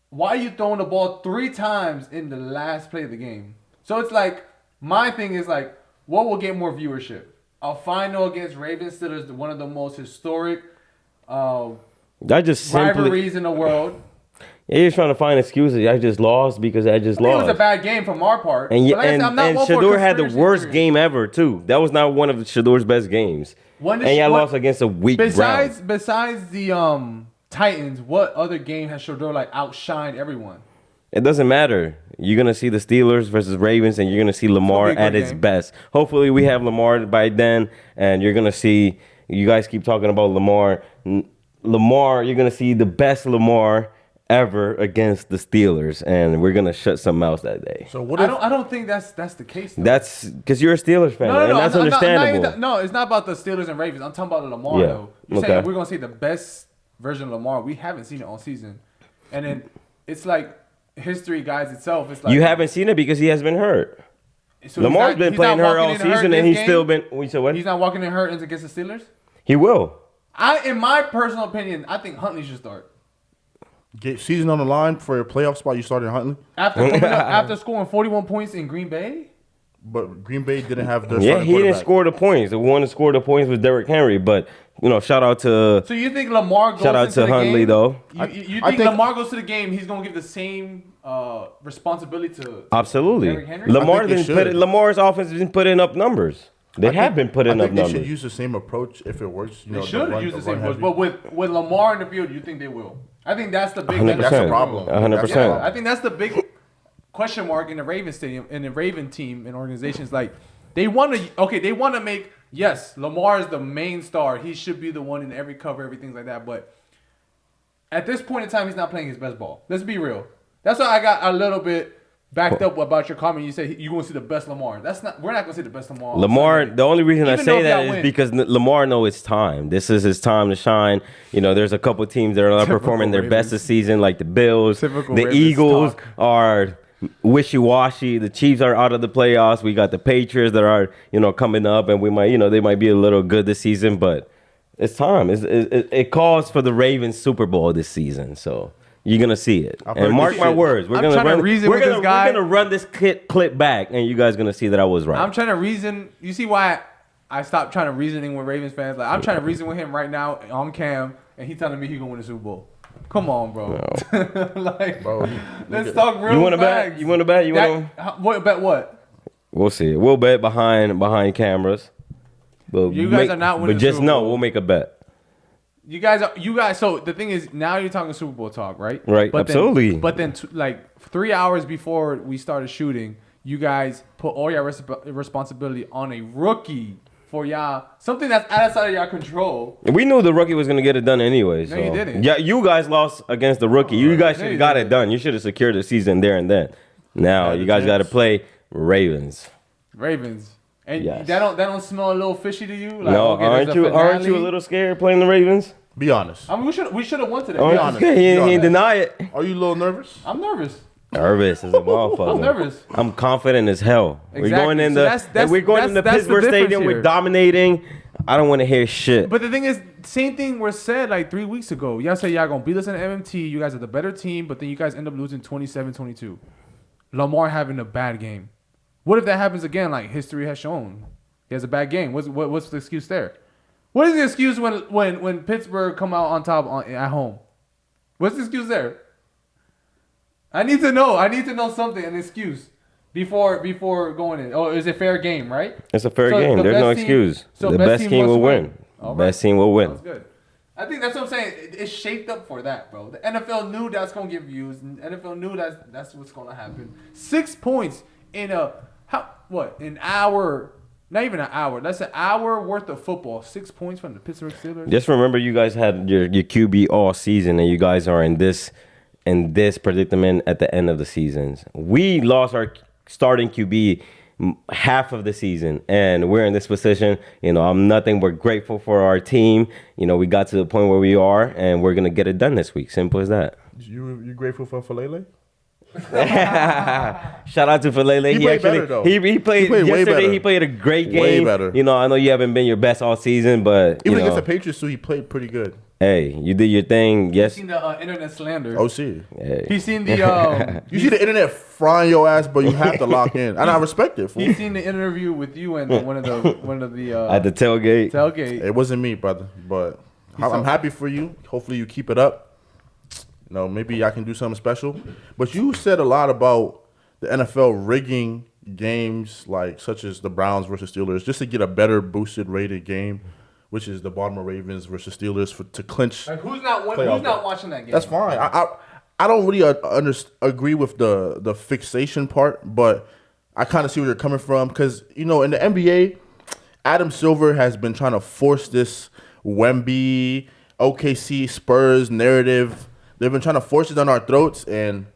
why are you throwing the ball 3 times in the last play of the game? So it's like my thing is like, what will get more viewership? A final against Ravens Steelers, one of the most historic I just simply. rivalries in the world. Yeah, you're trying to find excuses. I just lost because I just It lost. was a bad game from our part. And But like I said, I'm not one for Shador had the conspiracy worst theories. game ever too. That was not one of Shador's best games. When did And y'all what- lost against a weak Besides Browns. the Titans, what other game has Shador like outshined everyone? It doesn't matter. You're gonna see the Steelers versus Ravens, and you're gonna see Lamar It's gonna at be a good its game. best. Hopefully, we have Lamar by then, and you're gonna see. You guys keep talking about Lamar. Lamar, you're gonna see the best Lamar ever against the Steelers, and we're gonna shut some mouths that day. So what I if don't think that's the case. Though. That's because you're a Steelers fan, no, and that's I'm not understandable. even no, it's not about the Steelers and Ravens. I'm talking about Lamar Yeah, though. You're okay. saying we're gonna see the best version of Lamar. We haven't seen it all season, and then it's like history guides itself. It's like You haven't seen it because he has been hurt. so Lamar's he's been not playing hurt walking all in season, this and he's game? still been. We said what? He's not walking in hurt against the Steelers. He will. In my personal opinion, I think Huntley should start. get season on the line for a playoff spot? You started Huntley, After scoring 41 points in Green Bay. but Green Bay didn't have their Yeah, starting he didn't quarterback. score the points. The one that scored the points was Derrick Henry, but shout out to So you think Lamar goes Shout out into to the Huntley, game? though. You I think think- Lamar goes to the game? He's gonna give the same responsibility to absolutely. Derrick Henry? I think they should. Lamar's offense has been putting up numbers. They have been putting I up think they numbers. should use the same approach if it works. They should use the same approach, but but with Lamar in the field, you think they will? I think that's the big. 100%. that's a problem. 100%. Yeah, I think that's the big question mark in the Raven stadium, in the Raven team and organizations. Like they want to make Lamar is the main star. He should be the one in every cover, everything like that. But at this point in time, he's not playing his best ball. Let's be real. That's why I got a little bit backed up about your comment. You said you're going to see the best Lamar. We're not going to see the best Lamar. on Lamar, Sunday. the only reason I Even though say if that y'all is win. because Lamar knows it's time. This is his time to shine. There's a couple teams that are not Typical performing their best Ravens. this season, like the Bills. Typical The Ravens Eagles talk. are wishy-washy. The Chiefs are out of the playoffs. We got the Patriots that are, coming up, and we might, they might be a little good this season, but it's time. It calls for the Ravens Super Bowl this season, so you're gonna see it. I've And heard mark this my shit. words, I'm trying to reason with this guy. We're gonna run this clip back, and you guys gonna see that I was right. I'm trying to reason. You see why I stopped trying to reasoning with Ravens fans? Like I'm trying to reason with him right now on cam, and he's telling me he's gonna win the Super Bowl. Come on, bro. Like, Bro, let's talk real. You want to facts. bet? You want to bet? You want? What bet? What? We'll see. We'll bet behind cameras. But You guys are not winning But the just Super know Bowl. we'll make a bet. You guys. So the thing is, now you're talking Super Bowl talk, right? Right, absolutely. But then, like 3 hours before we started shooting, you guys put all your responsibility on a rookie for y'all, something that's outside of your control. We knew the rookie was gonna get it done anyway. No, So. you didn't. Yeah, you guys lost against the rookie. You guys No, should you have got didn't. it done. You should have secured the season there and then. Now Had you the guys got to chance. play Ravens. Ravens. And Yes. that don't smell a little fishy to you? Like, No, okay, there's aren't you a finale? little scared playing the Ravens? Be honest. I mean, we should have won today. Aren't you honest. scared? He Be didn't honest. deny it. Are you a little nervous? I'm nervous. Nervous as a motherfucker. I'm nervous. I'm confident as hell. We're Exactly. going in So the that's- we're going in the that's the Pittsburgh difference Stadium. here. We're dominating. I don't want to hear shit. But the thing is, same thing was said like 3 weeks ago. Y'all said y'all gonna beat us in the MMT. You guys are the better team, but then you guys end up losing 27-22. Lamar having a bad game. What if that happens again? Like history has shown, he has a bad game. What's the excuse there? What is the excuse when Pittsburgh come out on top at home? What's the excuse there? I need to know. I need to know something, an excuse before going in. Oh, is it fair game, right? It's a fair So game. the There's no best team- excuse. so The best best team team will must win. win. All right. Best team will win. Sounds good. I think that's what I'm saying. It's shaped up for that, bro. The NFL knew that's gonna get views, and NFL knew that's what's gonna happen. 6 points in an hour? Not even an hour. That's an hour worth of football. 6 points from the Pittsburgh Steelers. Just remember, you guys had your QB all season, and you guys are in this predicament at the end of the seasons. We lost our starting QB half of the season, and we're in this position. I'm nothing but grateful for our team. We got to the point where we are, and we're gonna get it done this week. Simple as that. You grateful for Falele? Shout out to Falele. He played better, though. He played He played way yesterday. better. He played a great game. Way better. I know you haven't been your best all season, but Even against the Patriots, too, he played pretty good. hey, you did your thing. He's Yes. seen the internet slander. Oh, see. Hey. He's seen the You see the internet frying your ass, but you have to lock in. And I respect it, fool. he's seen the interview with you and one of the At the tailgate. tailgate. It wasn't me, brother, but I'm happy for you. Hopefully you keep it up. You know, maybe I can do something special. But you said a lot about the NFL rigging games, like such as the Browns versus Steelers, just to get a better boosted rated game, which is the Baltimore Ravens versus Steelers to clinch. Like who's not watching that game? That's fine. I don't really agree with the fixation part, but I kind of see where you're coming from because, you know, in the NBA, Adam Silver has been trying to force this Wemby, OKC, Spurs narrative. They've been trying to force it down our throats, and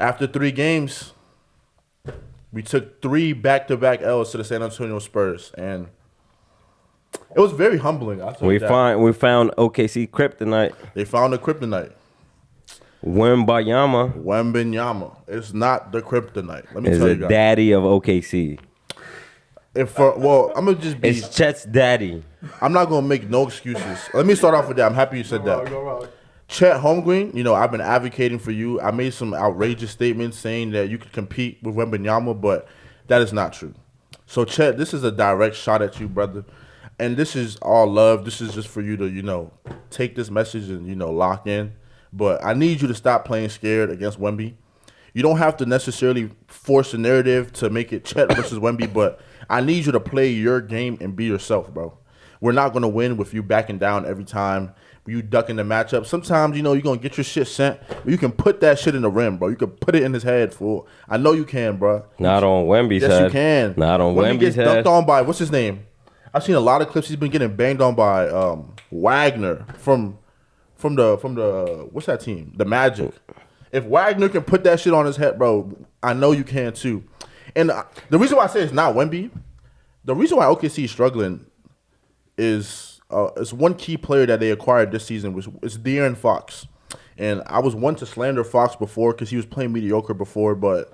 after 3 games, we took 3 back-to-back L's to the San Antonio Spurs, and it was very humbling. We found OKC kryptonite. They found the kryptonite. Wembenyama It's not the kryptonite. Let me is tell the you guys. daddy of OKC. I'm gonna just be. It's Chet's daddy. I'm not gonna make no excuses. Let me start off with that. I'm happy you said that. Chet Holmgren, you know, I've been advocating for you. I made some outrageous statements saying that you could compete with Wembenyama, but that is not true. So, Chet, this is a direct shot at you, brother. And this is all love. This is just for you to, you know, take this message and, you know, lock in. But I need you to stop playing scared against Wemby. You don't have to necessarily force a narrative to make it Chet versus Wemby, but I need you to play your game and be yourself, bro. We're not going to win with you backing down every time, you ducking the matchup. Sometimes, you know, you're going to get your shit sent, but you can put that shit in the rim, bro. You can put it in his head, fool. I know you can, bro. Not on Wemby's head. Yes, you can. Not on Wemby Wemby's head. gets dunked on by, what's his name? I've seen a lot of clips. He's been getting banged on by Wagner from the what's that team? The Magic. If Wagner can put that shit on his head, bro, I know you can too. And the reason why I say it's not Wemby, the reason why OKC is struggling is one key player that they acquired this season is De'Aaron Fox. And I was one to slander Fox before because he was playing mediocre before, but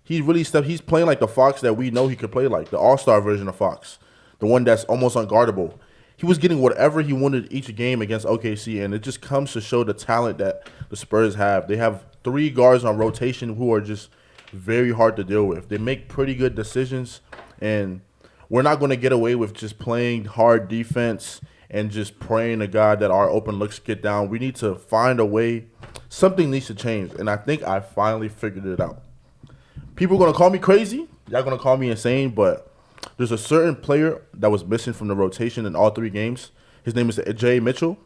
he really he's playing like the Fox that we know he could play like, the all-star version of Fox, the one that's almost unguardable. He was getting whatever he wanted each game against OKC, and it just comes to show the talent that the Spurs have. They have 3 guards on rotation who are just very hard to deal with. They make pretty good decisions, and we're not going to get away with just playing hard defense and just praying to God that our open looks get down. We need to find a way. Something needs to change, and I think I finally figured it out. People are going to call me crazy. Y'all going to call me insane, but there's a certain player that was missing from the rotation in all 3 games. His name is Jay Mitchell.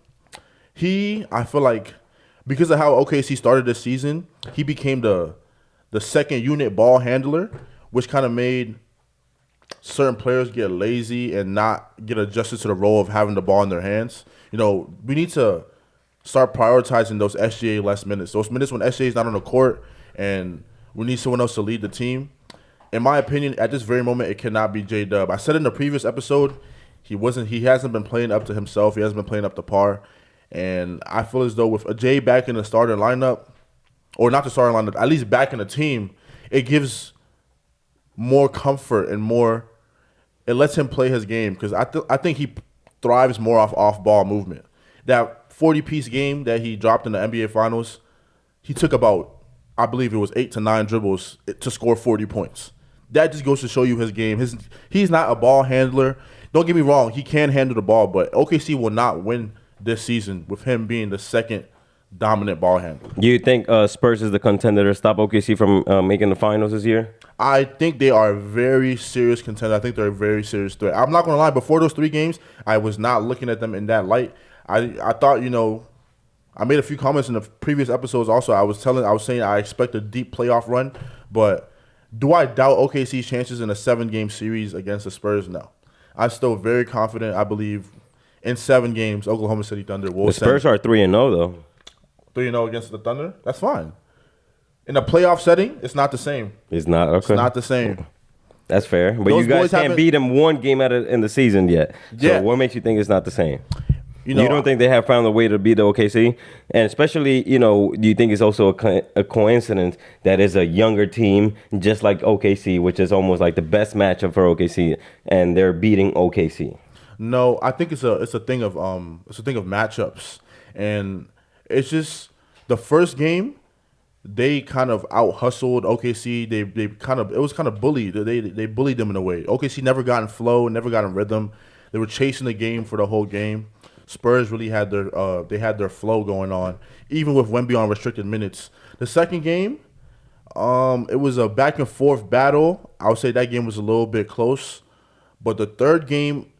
I feel like, because of how OKC started this season, he became the second unit ball handler, which kind of made certain players get lazy and not get adjusted to the role of having the ball in their hands. You know, we need to start prioritizing those SGA less minutes. Those minutes when SGA is not on the court, and we need someone else to lead the team. In my opinion, at this very moment, it cannot be J-Dub. I said in the previous episode, he hasn't been playing up to himself. He hasn't been playing up to par. And I feel as though with a J back in the starting lineup, or not the starting lineup, at least back in the team, it gives more comfort and it lets him play his game, because I think he thrives more off ball movement. That 40-piece game that he dropped in the NBA Finals, he took about, I believe it was 8 to 9 dribbles to score 40 points. That just goes to show you his game. He's not a ball handler. Don't get me wrong, he can handle the ball, but OKC will not win this season with him being the second dominant ball handler. Do you think Spurs is the contender to stop OKC from making the finals this year? I think they are a very serious contender. I think they're a very serious threat. I'm not going to lie. Before those 3 games, I was not looking at them in that light. I thought, you know, I made a few comments in the previous episodes also. I was saying I expect a deep playoff run, but do I doubt OKC's chances in a 7-game series against the Spurs? No. I'm still very confident. I believe in 7 games, Oklahoma City Thunder will The Spurs are 3-0 though. 3-0 against the Thunder? That's fine. In a playoff setting, it's not the same. It's not? Okay. It's not the same. That's fair. But Those you guys boys can't haven't- beat them 1 game out in the season yet. Yeah. So what makes you think it's not the same? You know, You don't think they have found a way to beat the OKC? And especially, you know, do you think it's also a coincidence that it's a younger team just like OKC, which is almost like the best matchup for OKC, and they're beating OKC? No, I think it's a thing of matchups, and it's just the first game they kind of out hustled OKC. It was kind of bullied. They bullied them in a way. OKC never got in flow, never got in rhythm. They were chasing the game for the whole game. Spurs really had their flow going on, even with Wemby on restricted minutes. The second game, it was a back and forth battle. I would say that game was a little bit close, but the third game,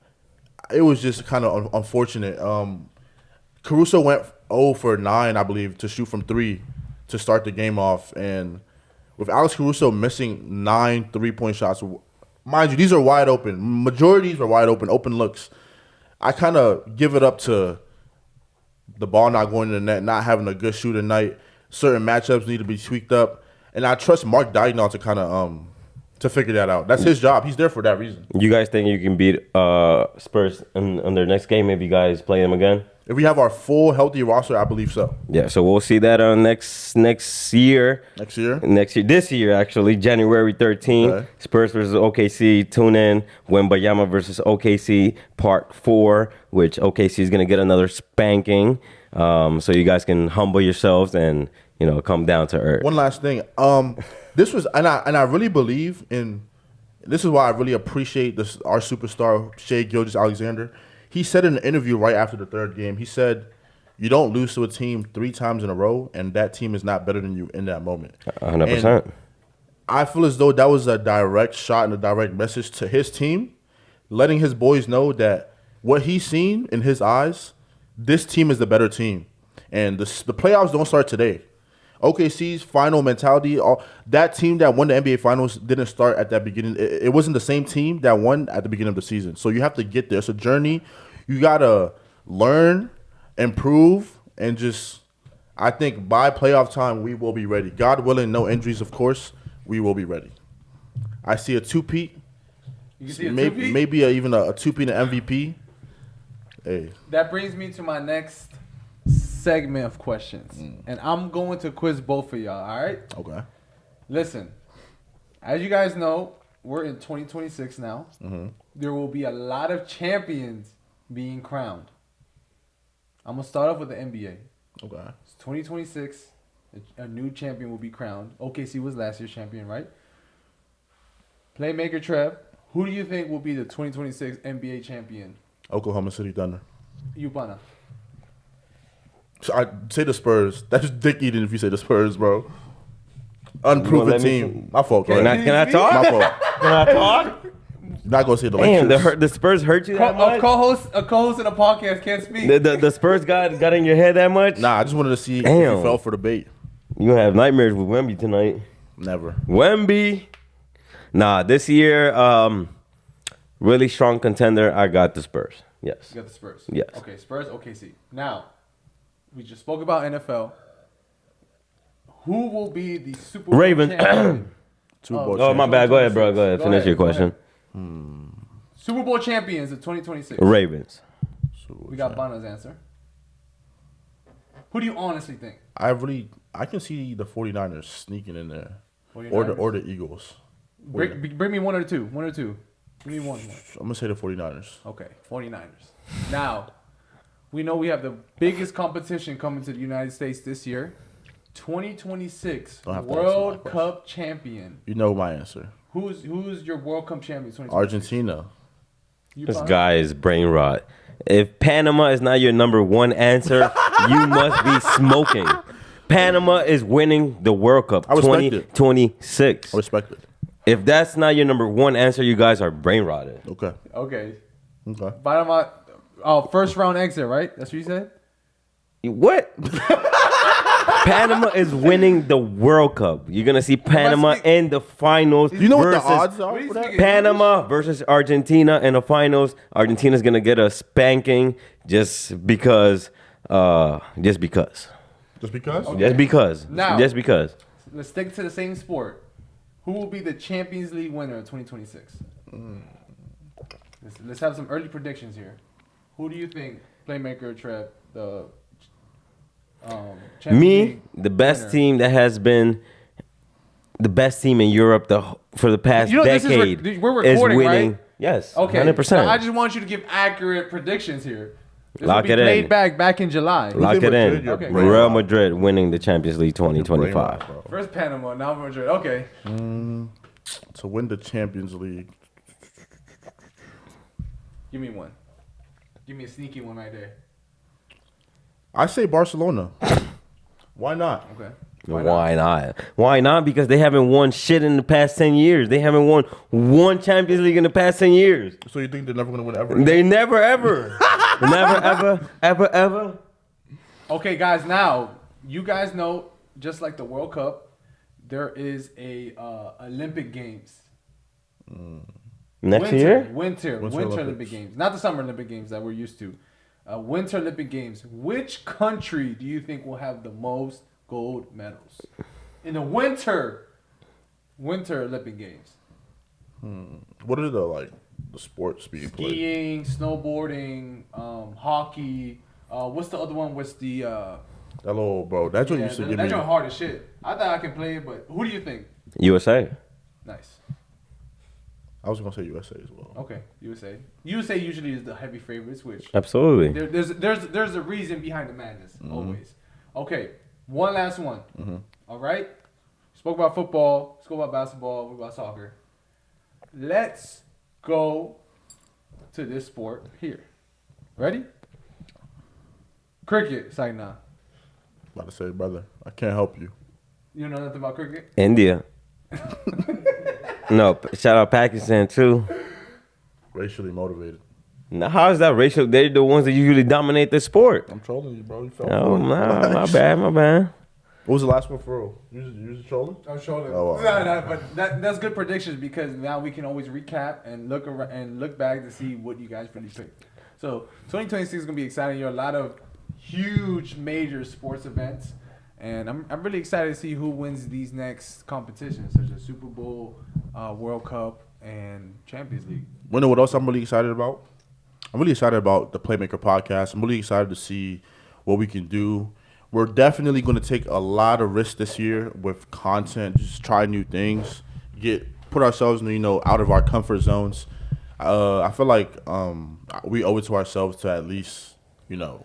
it was just kind of unfortunate. Caruso went 0 for 9, I believe, to shoot from 3 to start the game off, and with Alex Caruso missing 9 3-point shots, mind you, these are wide open. Majorities were wide open looks. I kind of give it up to the ball not going to the net, not having a good shooting night. Certain matchups need to be tweaked up, and I trust Mark Daigneault to kind of to figure that out. That's his job. He's there for that reason. You guys think you can beat Spurs in their next game if you guys play them again? If we have our full healthy roster, I believe so. Yeah, so we'll see that next year. Next year? This year, actually, January 13th. Okay. Spurs versus OKC. Tune in. Wembayama versus OKC, part 4, which OKC is going to get another spanking. So you guys can humble yourselves and, come down to earth. One last thing. This was, and I really believe in, this is why I really appreciate our superstar, Shai Gilgeous-Alexander. He said in an interview right after the third game, he said, you don't lose to a team 3 times in a row, and that team is not better than you in that moment. 100%. And I feel as though that was a direct shot and a direct message to his team, letting his boys know that what he's seen in his eyes, this team is the better team. And the playoffs don't start today. OKC's final mentality, that team that won the NBA Finals didn't start at that beginning. It wasn't the same team that won at the beginning of the season. So you have to get there. It's a journey. You got to learn, improve, and just, I think by playoff time, we will be ready. God willing, no injuries, of course, we will be ready. I see a two-peat. You can see a maybe, two-peat? even a two-peat and MVP. Hey. That brings me to my next segment of questions. And I'm going to quiz both of y'all, all right? Okay. Listen, as you guys know, we're in 2026 now. Mm-hmm. There will be a lot of champions being crowned. I'm going to start off with the NBA. Okay. It's 2026. A new champion will be crowned. OKC was last year's champion, right? Playmaker Trev, who do you think will be the 2026 NBA champion? Oklahoma City Thunder. Yupana. So I say the Spurs. That's dick eating if you say the Spurs, bro. Unproven team. My fault. Can Go I- ahead. can I talk? My fault. Can I talk? Not gonna say the Damn, Lakers. the Spurs hurt you that A much? co-host in a podcast can't speak. The Spurs got in your head that much? Nah, I just wanted to see if Damn. you fell for the bait. You gonna have nightmares with Wemby tonight. Never. Wemby. Nah, this year, really strong contender. I got the Spurs. Yes. You got the Spurs. Yes. Okay, Spurs, OKC. Now, we just spoke about NFL. Who will be the Super Bowl Ravens. champion? Super Bowl Oh, my champion. bad. Go ahead, bro. Go ahead. Go Finish ahead, your go question. Super Bowl champions of 2026. Ravens. We got Bana's answer. Who do you honestly think? I can see the 49ers sneaking in there. Or the Eagles. Bring me one or two. One or two. Give me one more. I'm gonna say the 49ers. Okay, 49ers. Now, we know we have the biggest competition coming to the United States this year. 2026 Don't have to answer my World question. Cup champion. You know my answer. Who's your World Cup champion? 2026? Argentina. You This fine? guy is brain rot. If Panama is not your number one answer, you must be smoking. Panama is winning the World Cup I respect it. 2026. I respect it. If that's not your number one answer, you guys are brain rotted. Okay. Okay. Okay. First round exit, right? That's what you said? What? Panama is winning the World Cup. You're gonna see Panama in the finals. You know what the versus odds are What are you for that? speaking? Panama versus Argentina in the finals. Argentina's gonna get a spanking just because. Just because? Just because. Now- Just because. Let's stick to the same sport. Who will be the Champions League winner of 2026? Let's have some early predictions here. Who do you think, Playmaker, Trev, the Champions Me, League the best winner? team that has been the best team in Europe for the past You know, this is decade we're is recording, winning. right? Yes, Okay, 100%. now I just want you to give accurate predictions here. This Lock will be it in. played back in July. Lock think it Madrid, in. you're Okay. brain Real rot. Madrid winning the Champions League Brain 2025. rot, bro. First Panama, now Madrid. Okay. To win the Champions League. Give me one. Give me a sneaky one right there. I say Barcelona. Why not? Okay. Why not? Why not? Because they haven't won shit in the past 10 years. They haven't won one Champions League in the past 10 years. So you think they're never going to win ever? They never, ever. Never, ever. Okay, guys. Now you guys know, just like the World Cup, there is a Olympic Games. Next year? Winter Olympic Games, not the Summer Olympic Games that we're used to. Winter Olympic Games. Which country do you think will have the most gold medals in the Winter Olympic Games? What are the sports being played? Skiing, snowboarding, hockey. What's the other one? What's the That little bro. That's what you used to give me. That joint hard as shit. I thought I can play it, but who do you think? USA. Nice. I was gonna say USA as well. Okay, USA. USA usually is the heavy favorites, which Absolutely. there's a reason behind the madness always. Okay, one last one. All right. Spoke about football. Spoke about basketball. What about soccer? Let's go to this sport here. Ready? Cricket. It's like, nah. About to say, brother, I can't help you. You know nothing about cricket? India. No, shout out Pakistan too. Racially motivated. Now, how is that racial? They're the ones that usually dominate the sport. I'm trolling you, bro. You fell Oh, for it. nah, my bad. What was the last one for real? You was trolling? I'm showing Oh, wow. No, but that's good predictions because now we can always recap and look around and look back to see what you guys really picked. So 2026 is gonna be exciting. There are a lot of huge major sports events, and I'm really excited to see who wins these next competitions, such as Super Bowl, World Cup, and Champions League. You know what else I'm really excited about? I'm really excited about the Playmaker podcast. I'm really excited to see what we can do. We're definitely going to take a lot of risks this year with content, just try new things, put ourselves out of our comfort zones. I feel like we owe it to ourselves to at least, be a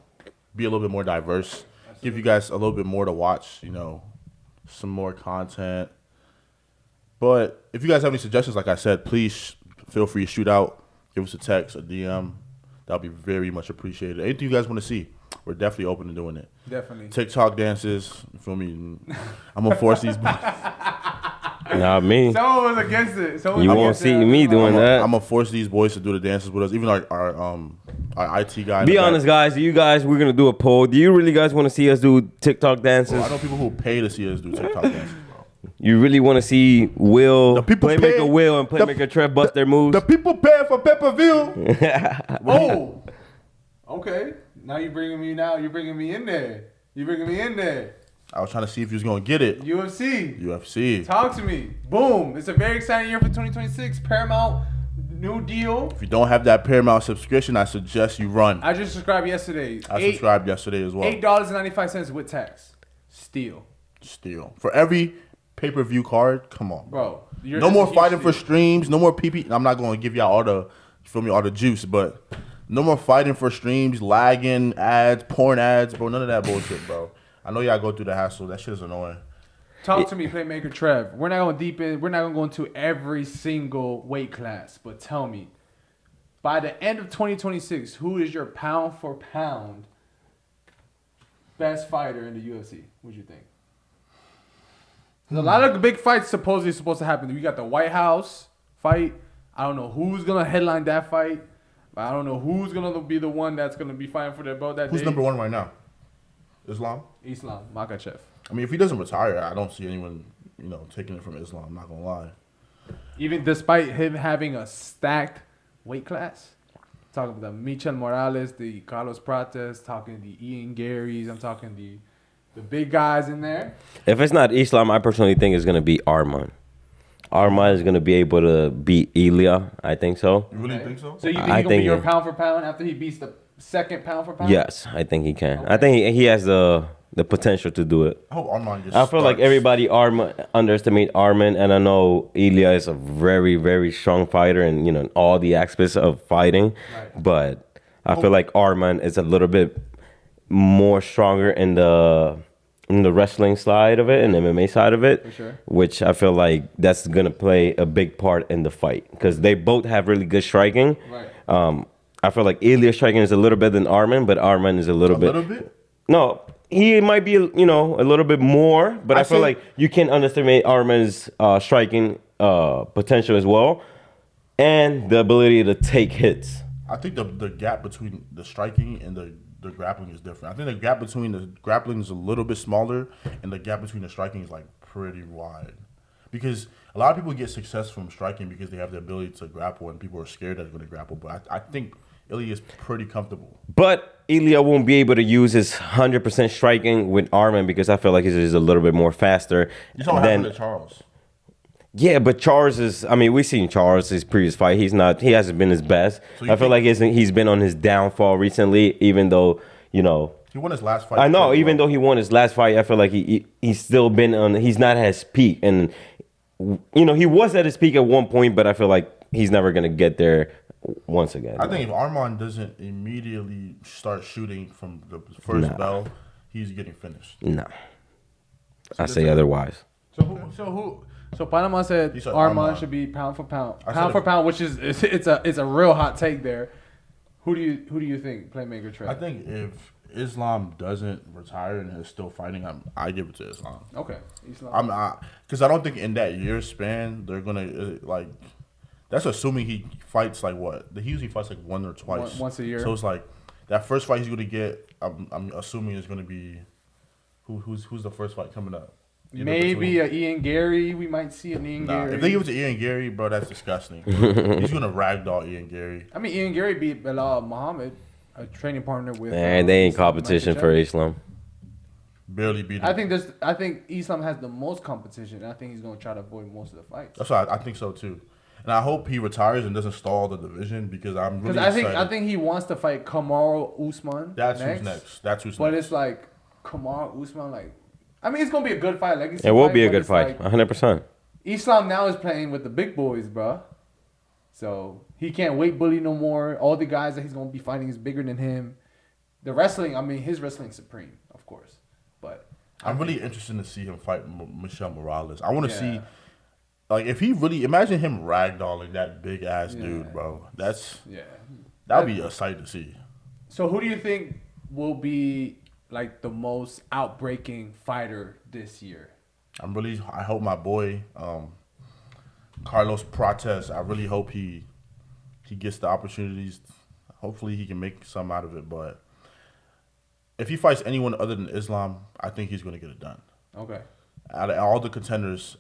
little bit more diverse, give you guys a little bit more to watch, some more content. But if you guys have any suggestions, like I said, please feel free to shoot out, give us a text, a DM. That'll be very much appreciated. Anything you guys want to see, we're definitely open to doing it. Definitely. TikTok dances, you feel me? I'm going to force these boys. Not me. Someone was against it. You won't see me doing that. I'm going to force these boys to do the dances with us, even our IT guy. Be honest, guys. We're going to do a poll. Do you really guys want to see us do TikTok dances? Bro, I know people who pay to see us do TikTok dances, bro. You really want to see The people Playmaker pay- Will and Playmaker Trev bust their moves? The people pay for pay-per-view. Oh, okay. Now you're bringing me in there. I was trying to see if you was going to get it. UFC. Talk to me. Boom. It's a very exciting year for 2026. Paramount, new deal. If you don't have that Paramount subscription, I suggest you run. I just subscribed yesterday. I subscribed yesterday as well. $8.95 with tax. Steal. For every pay-per-view card, come on. Bro. No more fighting for streams. No more PP. I'm not going to give y'all all the juice, but no more fighting for streams, lagging, ads, porn ads, bro. None of that bullshit, bro. I know y'all go through the hassle. That shit is annoying. Talk to me, Playmaker Trev. We're not going deep in. We're not going to go into every single weight class, but tell me, by the end of 2026, who is your pound for pound best fighter in the UFC? What do you think? There's a lot of big fights supposedly supposed to happen. We got the White House fight. I don't know who's going to headline that fight. I don't know who's going to be the one that's going to be fighting for their belt that day. Who's number one right now? Islam Makhachev. I mean, if he doesn't retire, I don't see anyone, taking it from Islam. I'm not going to lie. Even despite him having a stacked weight class. Talking about the Michel Morales, the Carlos Prates, talking the Ian Garys. I'm talking the big guys in there. If it's not Islam, I personally think it's going to be Arman. Arman is going to be able to beat Ilya. I think so. You really think so? So you think I he's going to be think- your pound for pound after he beats the second pound for pound? Yes, I think he can. Okay. I think he has the potential to do it. I hope Arman just I feel like starts. everybody underestimate Arman, and I know Ilya is a very, very strong fighter, and in all the aspects of fighting. Right. But I feel like Arman is a little bit more stronger in the wrestling side of it and MMA side of it, For sure. which I feel like that's gonna play a big part in the fight because they both have really good striking. Right. I feel like Ilya's striking is a little better than Arman, but Arman is a little bit. little bit? No, he might be, you know, a little bit more, but I feel say- like you can't underestimate Arman's striking potential as well, and the ability to take hits. I think the gap between the striking and the grappling is different. I think the gap between the grappling is a little bit smaller, and the gap between the striking is like pretty wide. Because a lot of people get success from striking because they have the ability to grapple, and people are scared that they're going to grapple. But I think Ilya is pretty comfortable. But Ilya won't be able to use his 100% striking with Arman because I feel like he's just a little bit more faster. You saw what happened to Charles. Yeah, but Charles is. I mean, we've seen Charles his previous fight. He hasn't been his best. So I feel like he's been on his downfall recently. Even though he won his last fight. I know. Even though he won his last fight, I feel like he's still been on. He's not at his peak, and he was at his peak at one point, but I feel like he's never gonna get there once again. I think if Arman doesn't immediately start shooting from the first bell, he's getting finished. No, I say otherwise. So Panama said He said Arman Arman. should be pound for pound, I pound said for pound, which is it's a real hot take there. Who do you think Playmaker Trey? I think if Islam doesn't retire and is still fighting, I give it to Islam. Okay, Islam. Because I don't think in that year span they're gonna like. That's assuming he fights like what? He usually fights like one or twice. Once a year. So it's like that first fight he's gonna get. I'm assuming is gonna be who's the first fight coming up? Maybe a Ian Gary. We might see an Ian Gary. If they give it to Ian Gary, bro, that's disgusting. He's gonna ragdoll Ian Gary. I mean, Ian Gary beat Bilal Muhammad, a training partner with. And they ain't competition for Islam. Barely beat him. I think Islam has the most competition. And I think he's gonna try to avoid most of the fights. That's why I think so too. And I hope he retires and doesn't stall the division because I'm really excited. I think he wants to fight Kamaru Usman. That's who's next. That's who's But next. it's like Kamaru Usman. Like, I mean, it's gonna be a good fight. It will be a good fight, 100%. Islam now is playing with the big boys, bro. So he can't weight bully no more. All the guys that he's gonna be fighting is bigger than him. The wrestling, I mean, his wrestling's supreme, of course. But I'm really interested to see him fight Michelle Morales. I want to see, like, if he really imagine him ragdolling that big ass dude, bro. That'd be a sight to see. So who do you think will be like the most outbreaking fighter this year? I hope my boy Carlos Prates. I really hope he gets the opportunities. Hopefully he can make some out of it. But if he fights anyone other than Islam, I think he's going to get it done. Okay. Out of all the contenders,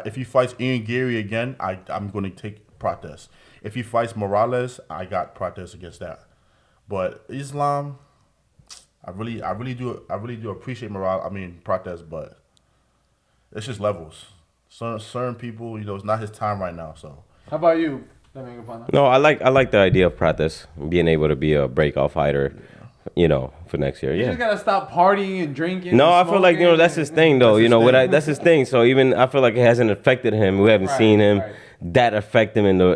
if he fights Ian Gary again, I'm going to take Prates. If he fights Morales, I got Prates against that. But Islam, I really do appreciate Prates, but it's just levels. Certain people, it's not his time right now. So How about you? No, I like the idea of Prates being able to be a breakout fighter, for next year. You just gotta stop partying and drinking. No, and I feel like smoking that's his thing though. That's his thing. So even I feel like it hasn't affected him. We haven't seen him that affect him in the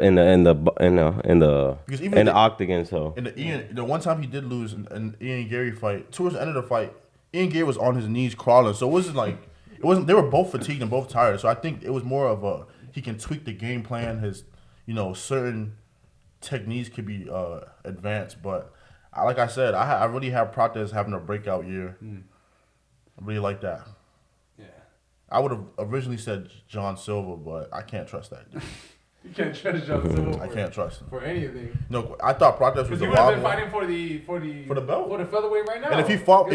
octagon. So the one time he did lose in Ian Gary fight, towards the end of the fight, Ian Gary was on his knees crawling. So it wasn't. They were both fatigued and both tired. So I think it was more of he can tweak the game plan. His certain techniques could be advanced, but. Like I said, I really have Prates having a breakout year. I really like that. Yeah. I would have originally said John Silva, but I can't trust that dude. You can't trust John Silva. I can't trust him For anything. No, I thought Prates was Because he the would have wild been one. fighting for the belt. For the featherweight right now. And if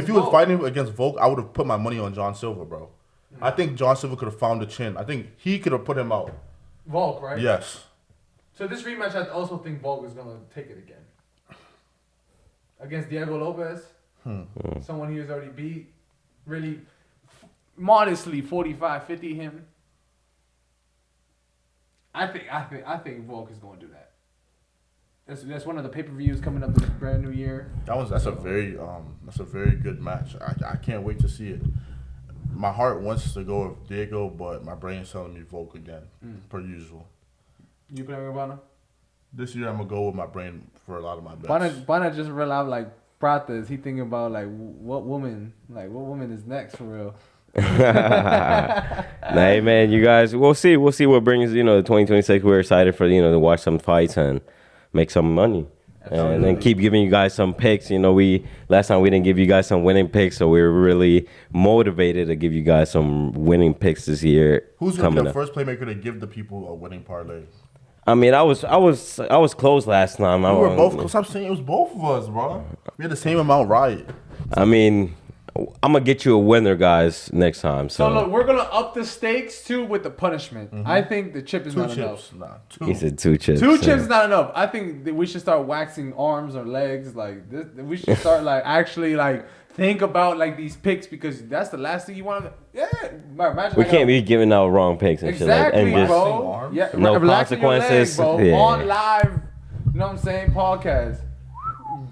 he was fighting against Volk, I would have put my money on John Silva, bro. I think John Silva could have found the chin. I think he could have put him out. Volk, right? Yes. So this rematch, I also think Volk is gonna take it again. Against Diego Lopez, someone he has already beat, really modestly 45-50 him. I think Volk is going to do that. That's one of the pay-per-views coming up this brand new year. That's a very good match. I can't wait to see it. My heart wants to go with Diego, but my brain's telling me Volk again, per usual. You playing with Bana? This year I'm gonna go with my brain for a lot of my bets. Bana just realized like Prates. He thinking about like what woman is next for real. Hey man, you guys, we'll see what brings the 2026. We're excited for to watch some fights and make some money. And then keep giving you guys some picks. You know, last time we didn't give you guys some winning picks, so we're really motivated to give you guys some winning picks this year. Who's gonna be the first playmaker to give the people a winning parlay? I mean, I was close last time. We were both close. I'm saying it was both of us, bro. We had the same amount right. I mean, I'm gonna get you a winner, guys, next time. So look, we're gonna up the stakes too with the punishment. I think the chip is not enough. Nah, two. He said 2 chips. 2 chips is not enough. I think that we should start waxing arms or legs like this. We should start like actually like think about like these picks because that's the last thing you want to. Yeah, imagine We like can't be giving out wrong picks and exactly, shit. Like, and bro. just Yeah, no relaxing your consequences. leg, bro. Yeah. On live, you know what I'm saying? Podcast.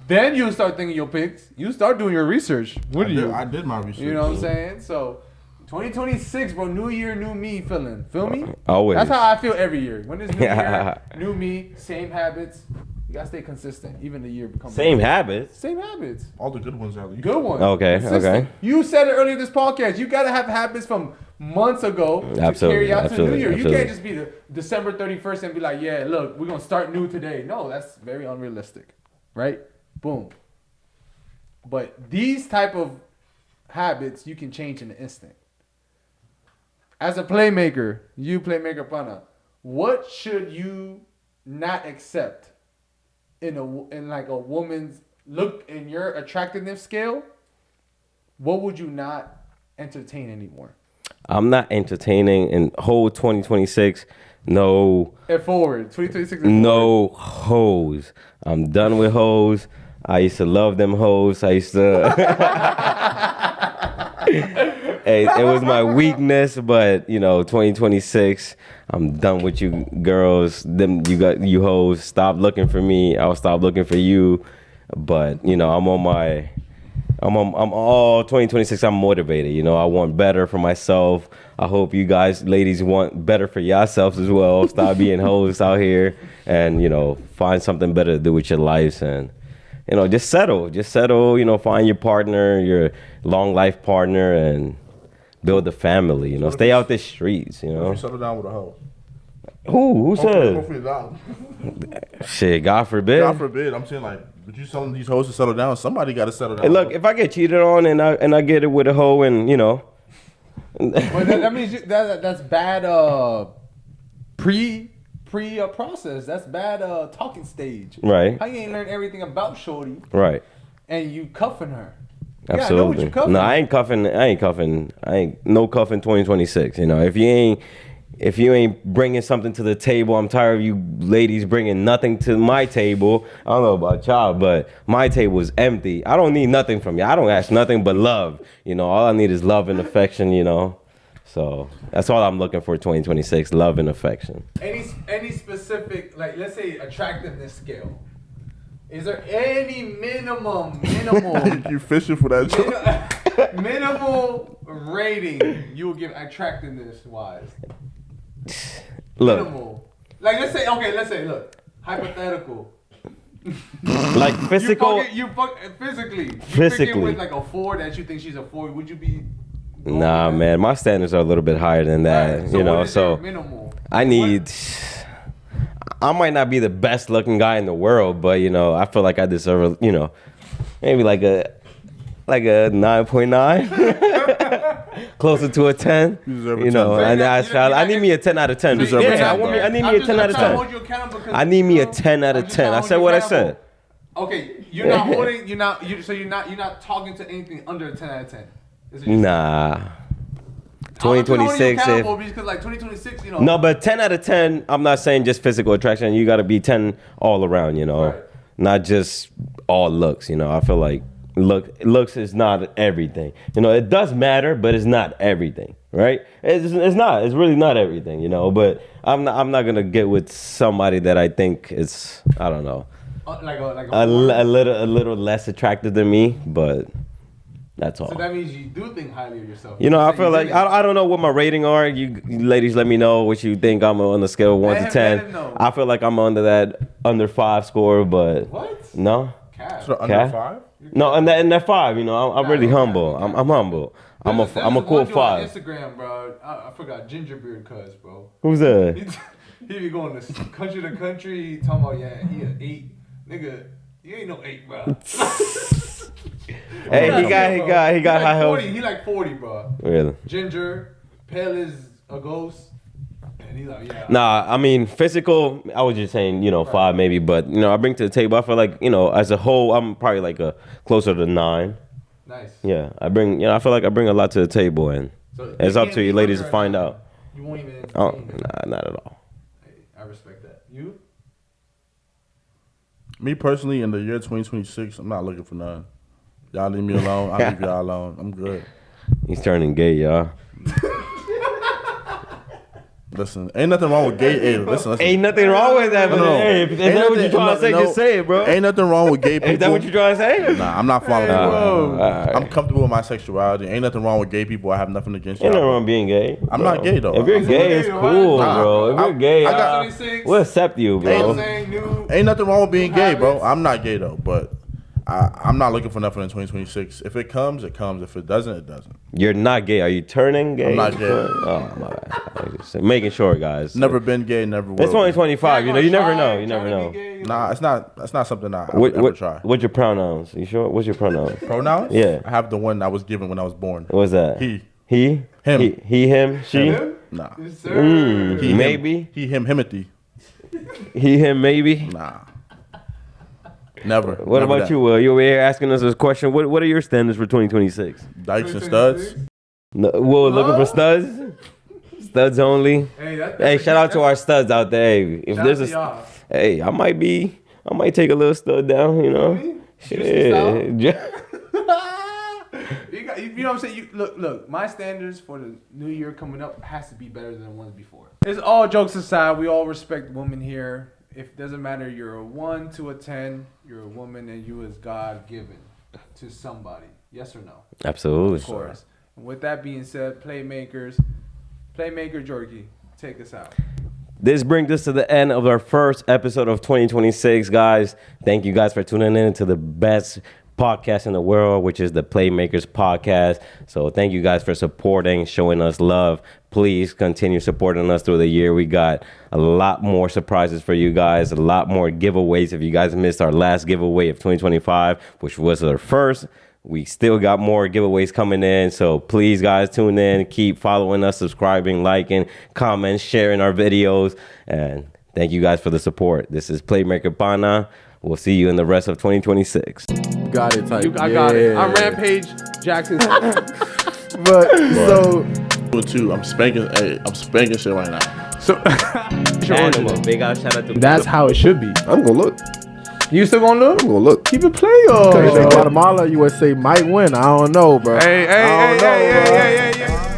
Then you start thinking your picks. You start doing your research. I did my research. You know what I'm saying? So, 2026, bro. New year, new me feeling. Feel me? Always. That's how I feel every year. When it's new year, new me, same habits. You gotta stay consistent. Even the year becomes Same habits. Same habits. All the good ones out there. Good one. Okay, Consistent. okay. You said it earlier in this podcast. You gotta have habits from months ago to Absolutely, carry out to New Year. You absolutely. can't just be the December 31st and be like, yeah, look, we're gonna start new today. No, that's very unrealistic. Right? Boom. But these type of habits you can change in an instant. As a playmaker, you playmaker pana, what should you not accept in like a woman's look in your attractiveness scale? What would you not entertain anymore? I'm not entertaining in whole 2026. No. And forward, 2026. No hoes. I'm done with hoes. I used to love them hoes. I used to. Hey, it was my weakness, but 2026. I'm done with you girls. You hoes. Stop looking for me. I'll stop looking for you. But I'm all 2026. I'm motivated. I want better for myself. I hope you guys, ladies, want better for yourselves as well. Stop being hoes out here, and find something better to do with your lives, and just settle. Find your partner, your long life partner, and build a family. Stay out the streets. You settle down with a hoe. Who said? Hopefully not. Shit, God forbid. God forbid. I'm saying but you telling these hoes to settle down. Somebody got to settle down. Hey, look, if I get cheated on and I get it with a hoe and Well, that means that's bad. Pre process. That's bad. Talking stage. Right. How you ain't learned everything about shorty? Right. And you cuffing her. Absolutely. Yeah, I know what you cuffing. No, I ain't cuffing. I ain't no cuffing 2026. If you ain't bringing something to the table, I'm tired of you ladies bringing nothing to my table. I don't know about y'all, but my table is empty. I don't need nothing from you. I don't ask nothing but love. All I need is love and affection. So that's all I'm looking for 2026, love and affection. Any specific, like, let's say attractiveness scale. Is there any minimal You fishing for that joke? minimal rating you will give attractiveness wise? Look, Minimal. Like, let's say, look, hypothetical. like physical. Physically. Physically. With like a 4 that you think she's a 4, would you be? Nah, man, my standards are a little bit higher than that. Right, what is so your minimal? I need. I might not be the best looking guy in the world, but I feel like I deserve maybe like a 9.9, closer to a 10. You deserve a 10. I need me a 10 out of 10. deserve a 10, I need me a 10 out of 10. I need me a 10 out of 10. I said what I said. Okay, you're not holding. You're not talking to anything under a 10 out of 10. Nah. 2026. Because like 2026, No, but 10 out of 10. I'm not saying just physical attraction. You got to be 10 all around. Right. Not just all looks. I feel like looks is not everything. It does matter, but it's not everything. Right? It's not. It's really not everything. But I'm not gonna get with somebody that I think is, I don't know, a little less attractive than me, but. That's all. So that means you do think highly of yourself. I feel like I don't know what my rating are. You ladies, let me know what you think. I'm on the scale of 1 to 10. I feel like I'm under 5 score, but what? No. So under 5? No, and that 5. I'm really humble. I'm humble. I'm a cool 5. On Instagram, bro. I forgot Gingerbeard Cuz, bro. Who's that? He be going to country, talking about he an 8, nigga. You ain't no 8, bro. Hey, he got high hopes. 40. He like 40, bro. Really? Ginger, pale as a ghost. And he's like, yeah. Nah, I mean, physical, I was just saying, 5 maybe. But, I bring to the table, I feel like, as a whole, I'm probably like closer to 9. Nice. Yeah, I feel like I bring a lot to the table. And So it's up to you ladies to find out. You won't even entertain Oh, that. nah, not at all. Hey, I respect that. You? Me personally, in the year 2026, I'm not looking for none. Y'all leave me alone. I'll leave y'all alone. I'm good. He's turning gay, y'all. Listen, ain't nothing wrong with gay. Hey, listen. Ain't nothing wrong with that, but hey, if that what you trying to say, just say it, bro. Ain't nothing wrong with gay people. Is that what you trying to say? Nah, I'm not following you. Right. I'm comfortable with my sexuality. Ain't nothing wrong with gay people. I have nothing against Ain't y'all. nothing wrong being gay. I'm not gay, though. If you're gay, it's cool, Nah, bro. If you're gay, I got 26. we'll accept you, You know what bro. I'm saying? New Ain't nothing wrong with being gay, bro. habits. I'm not gay, though. But I'm not looking for nothing in 2026. If it comes, it comes. If it doesn't, it doesn't. You're not gay. Are you turning gay? I'm not gay. Oh, my bad. Just making sure, guys. Never been gay, never will. It's 2025. You never know. You Try never to know. be gay, Nah, that's not something I would ever try. What's your pronouns? You sure? What's your pronouns? Pronouns? Yeah. I have the one I was given when I was born. What's that? He. He? Him. He, him, she? Him? Nah. Yes, sir. He, him. Maybe. He, him, himothy. He, him, maybe. Nah. Never. What Never about that. you, Will? You over here asking us this question. What are your standards for 2026? Dykes and studs? No, Will looking for studs? Studs only? Hey, Hey, shout out to our studs out there. Hey, if Shout there's out a, to y'all. hey, I might take a little stud down, Really? Shit. You know what I'm saying? Look, my standards for the new year coming up has to be better than the ones before. It's all jokes aside, we all respect women here. If doesn't matter, you're a 1 to a 10, you're a woman and you is God given to somebody. Yes or no? Absolutely. Of course. And with that being said, Playmaker Jorky, take us out. This brings us to the end of our first episode of 2026, guys. Thank you guys for tuning in to the best podcast in the world, which is the Playmakers podcast. So thank you guys for supporting, showing us love. Please continue supporting us through the year. We got a lot more surprises for you guys, a lot more giveaways. If you guys missed our last giveaway of 2025, which was our first, we still got more giveaways coming in. So please, guys, tune in, keep following us, subscribing, liking, comments, sharing our videos. And thank you guys for the support. This is Playmaker Pana. We'll see you in the rest of 2026 Got it, type. I got it. I'm Rampage Jackson. But so Too. I'm spanking shit right now. So Animal. Big out shout out to that's how it should be. I'm gonna look. You still gonna look? I'm gonna look. Keep it play Guatemala, USA might win. I don't know, bro. Hey, I don't know, bro. yeah.